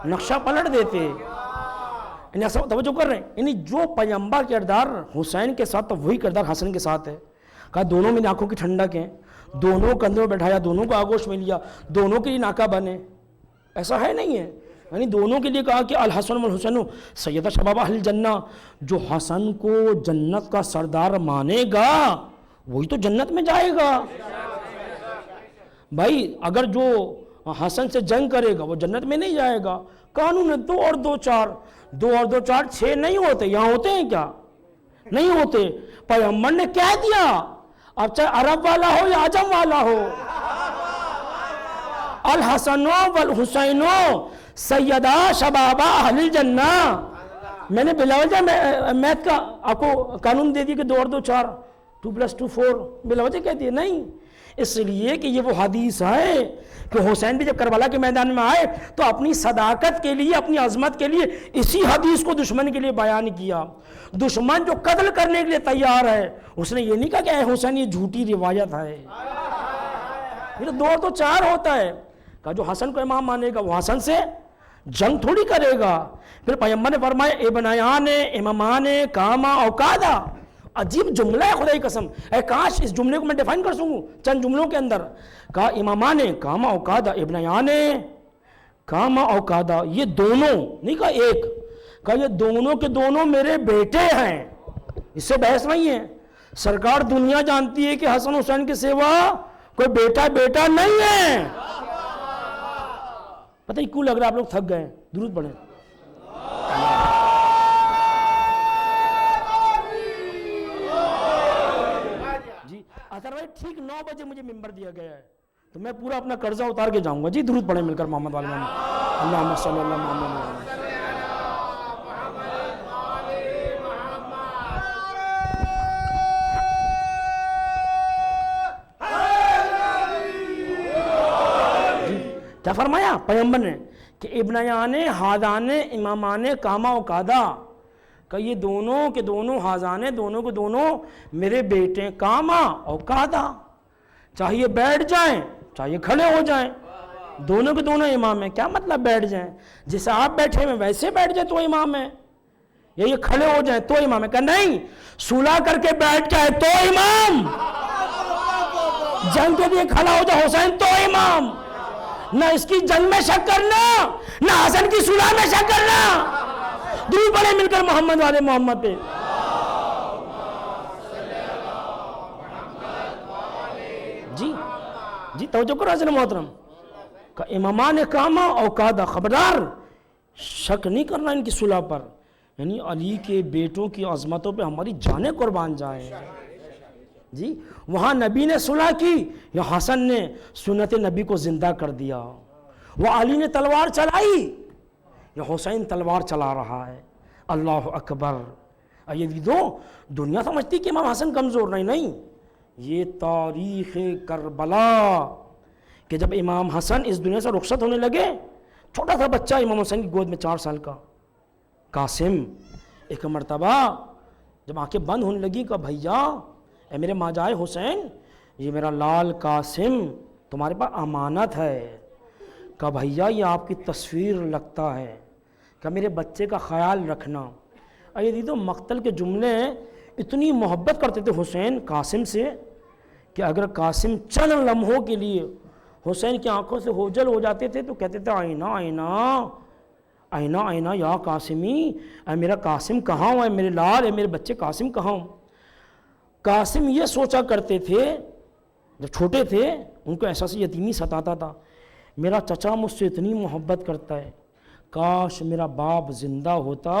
نقشہ پلٹ دیتے. یعنی ایسا توجہ کر رہے ہیں، یعنی جو پیغمبر کردار حسین کے ساتھ تو وہی کردار حسن کے ساتھ ہے. کہا دونوں میں آنکھوں کی ٹھنڈک ہے، دونوں کندھوں میں بٹھایا، دونوں کو آگوش میں لیا، دونوں کے لیے ناکہ بنے. ایسا ہے نہیں ہے، یعنی دونوں کے لیے کہا کہ الحسن والحسن سید شباب اہل الجنہ. جو حسن کو جنت کا سردار مانے گا وہی تو جنت میں جائے گا. بھائی اگر جو حسن سے جنگ کرے گا وہ جنت میں نہیں جائے گا. قانون ہے 2 اور 2 4، 2 اور 2 4 6 نہیں ہوتے. یہاں ہوتے ہیں کیا؟ نہیں ہوتے. پیغمبر نے کہہ دیا، اب چاہے عرب والا ہو یا عجم والا ہو، الحسن والحسین سیدہ شبابہ اہل الجنہ. میں نے بلا وجہ میتھ کا آپ کو قانون دے دی کہ 2 اور 2 4، 2 + 2 4، بلا وجہ کہتی ہے نہیں. اس لیے کہ یہ وہ حدیث ہے کہ حسین بھی جب کربلا کے میدان میں آئے تو اپنی صداقت کے لیے، اپنی عظمت کے لیے اسی حدیث کو دشمن کے لیے بیان کیا. دشمن جو قتل کرنے کے لیے تیار ہے، اس نے یہ نہیں کہا کہ اے حسین یہ جھوٹی روایت ہے. یہ 2 اور 2 4 ہوتا ہے. کہا جو حسن کو امام مانے گا وہ حسن سے جنگ تھوڑی کرے گا. پھر پیغمبر نے فرمایا ابنیان امامان کاما اوقادا. عجیب جملہ ہے خدا کی قسم. اے کاش اس جملے کو میں ڈیفائن کر سکوں چند جملوں کے اندر. کہا امامان کاما اوقادا، ابنیان کاما اوقادا. یہ دونوں نہیں کہا ایک، کہا یہ دونوں کے دونوں میرے بیٹے ہیں. اس سے بحث نہیں ہے. سرکار دنیا جانتی ہے کہ حسن حسین کے سوا کوئی بیٹا نہیں ہے. پتہ ہی کیوں لگ رہا ہے آپ لوگ تھک گئے؟ درود پڑھیں. جی اثر بھائی ٹھیک 9 بجے مجھے ممبر دیا گیا ہے تو میں پورا اپنا قرضہ اتار کے جاؤں گا. جی درود پڑھیں مل کر محمد والے محمد. اللہم صلی اللہ محمد. کیا فرمایا پیغمبر نے کہ ابنیان ہادان امامان کاما اوقادا. کہ یہ دونوں کے دونوں ہازانے، دونوں کے دونوں میرے بیٹے کاما اوقادا. چاہیے بیٹھ جائیں چاہیے کھڑے ہو جائیں، دونوں کے دونوں امام ہیں. کیا مطلب بیٹھ جائیں؟ جیسے آپ بیٹھے ہیں ویسے بیٹھ جائیں تو امام ہے، یا یہ کھڑے ہو جائیں تو امام ہے؟ کہ نہیں، صلح کر کے بیٹھ جائے تو امام، جنگ کے لیے کھڑا ہو جائے حسین تو امام. نہ اس کی جنگ میں شک کرنا، نہ حسن کی صلح میں شک کرنا. درود پڑھیں مل کر محمد والے محمد پہ. جی توجہ کرو حضرت محترم. کہ امامان کاما اوقادا. خبردار شک نہیں کرنا ان کی صلح پر، یعنی علی کے بیٹوں کی عظمتوں پہ ہماری جانیں قربان جائیں جی۔ وہاں نبی نے صلح کی، یا حسن نے سنت نبی کو زندہ کر دیا۔ وہ علی نے تلوار چلائی، یا حسین تلوار چلا رہا ہے۔ اللہ اکبر۔ یہ دو دنیا سمجھتی کہ امام حسن کمزور، نہیں، یہ تاریخ کربلا کہ جب امام حسن اس دنیا سے رخصت ہونے لگے، چھوٹا سا بچہ امام حسین کی گود میں 4 سال کا قاسم، ایک مرتبہ جب آنکھیں بند ہونے لگی کہ بھیا اے میرے ماجائے حسین، یہ میرا لال قاسم تمہارے پاس امانت ہے، کہ بھیا یہ آپ کی تصویر لگتا ہے، کہ میرے بچے کا خیال رکھنا۔ دیدو مقتل کے جملے اتنی محبت کرتے تھے حسین قاسم سے کہ اگر قاسم چند لمحوں کے لیے حسین کی آنکھوں سے اوجھل ہو جاتے تھے تو کہتے تھے آئینہ آئینہ آئینہ آئینہ یا قاسمی، اے میرا قاسم کہاں ہوں، اے میرے لال، اے میرے بچے قاسم کہاں ہوں۔ قاسم یہ سوچا کرتے تھے جب چھوٹے تھے، ان کو احساس یتیمی ستاتا تھا، میرا چچا مجھ سے اتنی محبت کرتا ہے، کاش میرا باپ زندہ ہوتا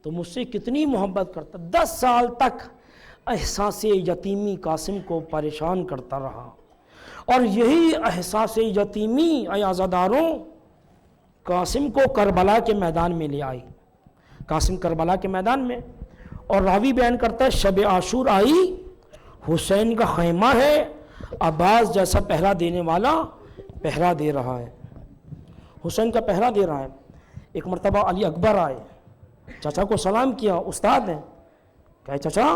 تو مجھ سے کتنی محبت کرتا۔ 10 سال تک احساس یتیمی قاسم کو پریشان کرتا رہا، اور یہی احساس یتیمی اے عزاداروں قاسم کو کربلا کے میدان میں لے آئی۔ قاسم کربلا کے میدان میں، اور راوی بیان کرتا ہے شب عاشور آئی، حسین کا خیمہ ہے، عباس جیسا پہرا دینے والا پہرا دے رہا ہے، حسین کا پہرا دے رہا ہے۔ ایک مرتبہ علی اکبر آئے، چچا کو سلام کیا، استاد ہیں، کہے چچا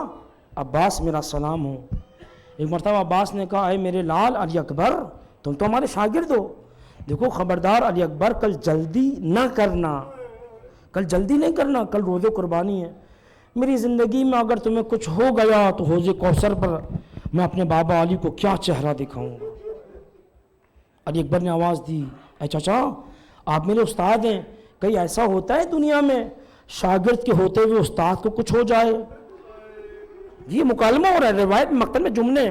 عباس میرا سلام ہو۔ ایک مرتبہ عباس نے کہا اے میرے لال علی اکبر، تم تو ہمارے شاگرد ہو، دیکھو خبردار علی اکبر کل جلدی نہ کرنا، کل جلدی نہیں کرنا، کل روزے قربانی ہے، میری زندگی میں اگر تمہیں کچھ ہو گیا تو حوض کوثر پر میں اپنے بابا علی کو کیا چہرہ دکھاؤں گا۔ علی اکبر نے آواز دی اے چچا آپ میرے استاد ہیں، کہیں ایسا ہوتا ہے دنیا میں شاگرد کے ہوتے ہوئے استاد کو کچھ ہو جائے؟ یہ مکالمہ ہو رہا ہے، روایت مقتل میں جملے،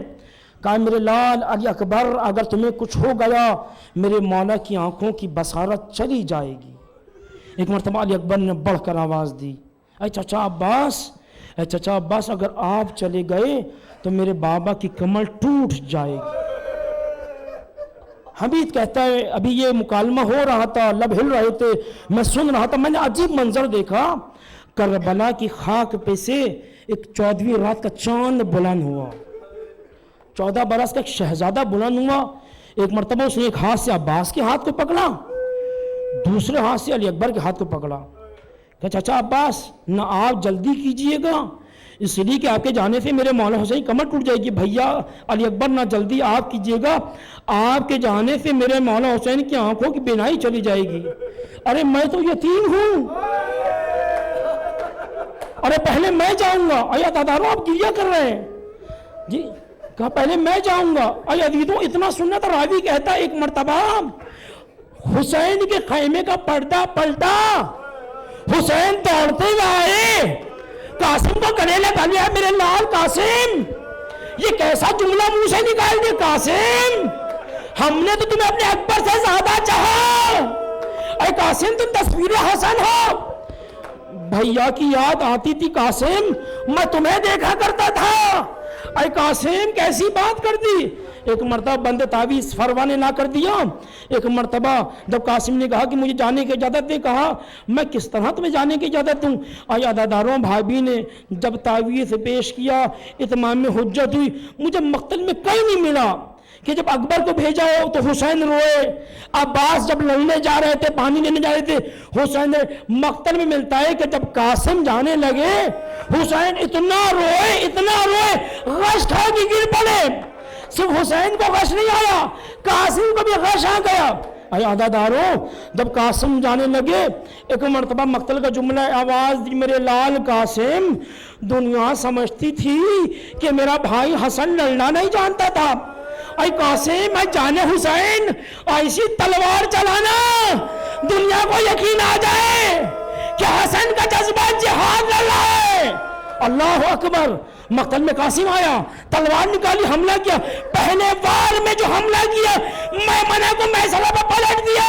کہا میرے لال علی اکبر اگر تمہیں کچھ ہو گیا میرے مولا کی آنکھوں کی بصارت چلی جائے گی۔ ایک مرتبہ علی اکبر نے بڑھ کر آواز دی اے چچا عباس، اے چچا عباس اگر آپ چلے گئے تو میرے بابا کی کمر ٹوٹ جائے گی۔ حمید کہتا ہے ابھی یہ مکالمہ ہو رہا تھا، لب ہل رہے تھے، میں سن رہا تھا، میں نے عجیب منظر دیکھا، کربلا کی خاک پہ سے ایک 14ویں رات کا چاند بلند ہوا، 14 برس کا ایک شہزادہ بلند ہوا۔ ایک مرتبہ اس نے ایک ہاتھ سے عباس کے ہاتھ کو پکڑا، دوسرے ہاتھ سے علی اکبر کے ہاتھ کو پکڑا، کہ چچا عباس نہ آپ جلدی کیجئے گا، اس لیے کہ آپ کے جانے سے میرے مولا حسین کمر ٹوٹ جائے گی، بھیا علی اکبر نہ جلدی آپ کیجئے گا، آپ کے جانے سے میرے مولا حسین کی آنکھوں کی بینائی چلی جائے گی۔ ارے میں تو یتیم ہوں، ارے پہلے میں جاؤں گا۔ اے دادارو آپ گریہ کر رہے ہیں جی، کہا پہلے میں جاؤں گا۔ اے عزیزوں اتنا سننا تھا، راوی کہتا ہے ایک مرتبہ حسین کے خیمے کا پردہ پلٹا، حسین دوڑتے ہوئے آئے، قاسم کو گلے لگا لیا میرے لال قاسم، یہ کیسا جملہ منہ سے نکال دیا، قاسم ہم نے تو تمہیں اپنے اکبر سے زیادہ چاہا، اے قاسم تم تصویر حسن ہو، بھیا کی یاد آتی تھی قاسم، میں تمہیں دیکھا کرتا تھا، اے قاسم کیسی بات کر دی۔ ایک مرتبہ بند تعویذ فروا نے نہ کر دیا، ایک مرتبہ جب قاسم نے کہا کہ مجھے جانے کی اجازت دے، کہا میں کس طرح تمہیں جانے کی اجازت دوں۔ آیا عزاداروں بھابی نے جب تعویذ پیش کیا، اتمام میں حجت ہوئی، مجھے مقتل میں کہیں نہیں ملا کہ جب اکبر کو بھیجا ہو تو حسین روئے، عباس جب لڑنے جا رہے تھے، پانی لینے جا رہے تھے، حسین مقتل میں ملتا ہے کہ جب قاسم جانے لگے حسین اتنا روئے غش کھا کے گر پڑے، صرف حسین کو غش نہیں آیا، قاسم کو بھی غش آ گیا۔ اے عزاداروں جب قاسم جانے لگے، ایک مرتبہ مقتل کا جملہ آواز دی میرے لال قاسم، دنیا سمجھتی تھی کہ میرا بھائی حسن لڑنا نہیں جانتا تھا، اے قاسم اے جان حسین ایسی تلوار چلانا دنیا کو یقین آ جائے کہ حسن کا جذبہ جہاد لڑ رہا ہے۔ اللہ اکبر۔ مقتل میں قاسم آیا، تلوار نکالی، حملہ کیا، پہلے وار میں جو حملہ کیا میمنہ کو میسرہ پہ پلٹ دیا۔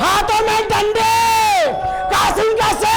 ہاتھوں میں ڈنڈے، قاسم کا سر۔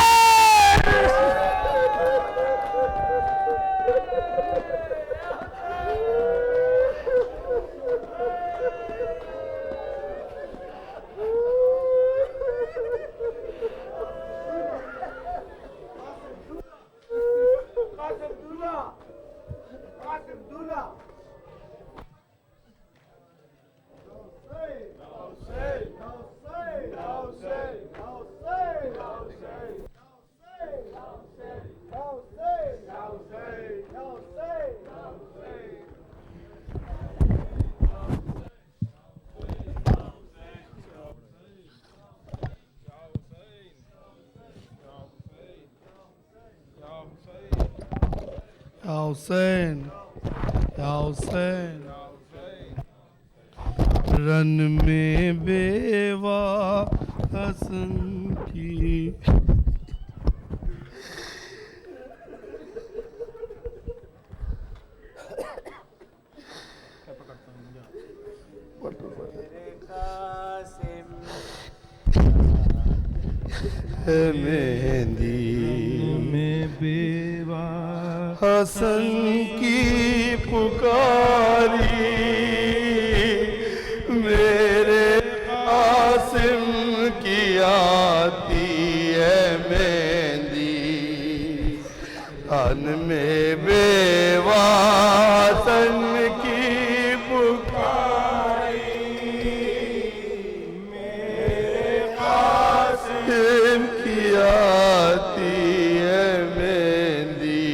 یا حسین، یا حسین، رن میں بیوہ حسن کی مہندی میں بیوہ حسن کی پکاری، میرے قاسم کی آتی ہے مہندی، ان میں بیوہ حسن کی پکاری، میرے قاسم کی آتی ہے مہندی،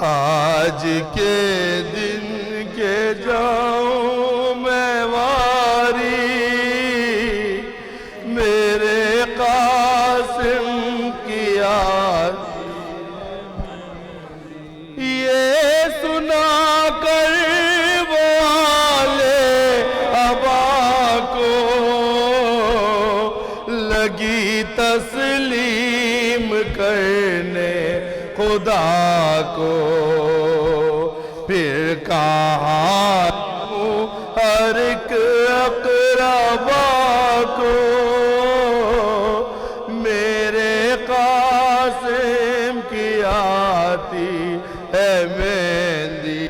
آج کے دن کے جاؤں میں واری، میرے قاسم کی آتی یہ سنا کر والے ابا کو لگی تسلیم کرنے خدا کو، پھر کہا ہر ایک اقربا کو، میرے قاسم کی آتی ہے مہندی،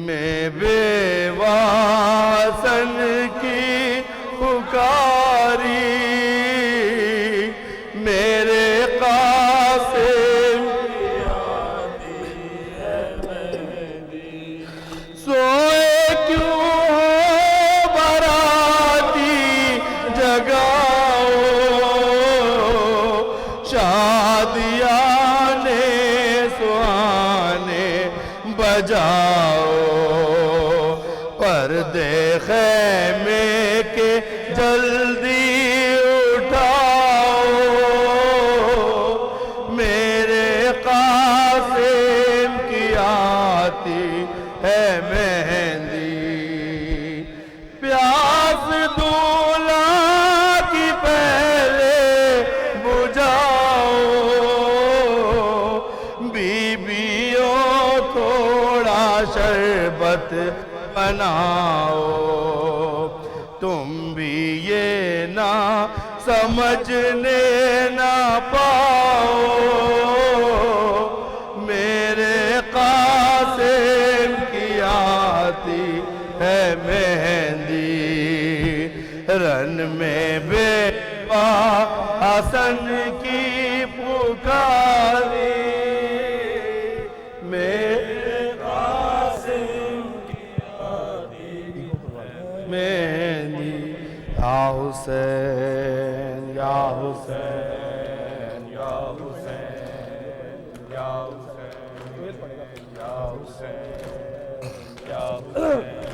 میں بیوہ حسن کی پکاری، میرے قاسم کی آتی ہے مہندی، سوئے کیوں ہو باراتی جگاؤ، شادیانے سہانے بجاؤ، پردے خیمے کے جلدی اٹھاؤ، میرے قاسم کی آتی ہے مہندی، پیاس دولہا کی پہلے بجھاؤ، بیویوں تھوڑا شربت بناؤ، تم بھی یہ نہ سمجھنے نہ پاؤ، میرے قاسم کی آتی ہے مہندی، رن میں بیوہ حسن کی پکاری، میرے قاسم کی آتی ہے مہندی، یا حسین، یا حسین، یا حسین، یا حسین، یا حسین، یا حسین۔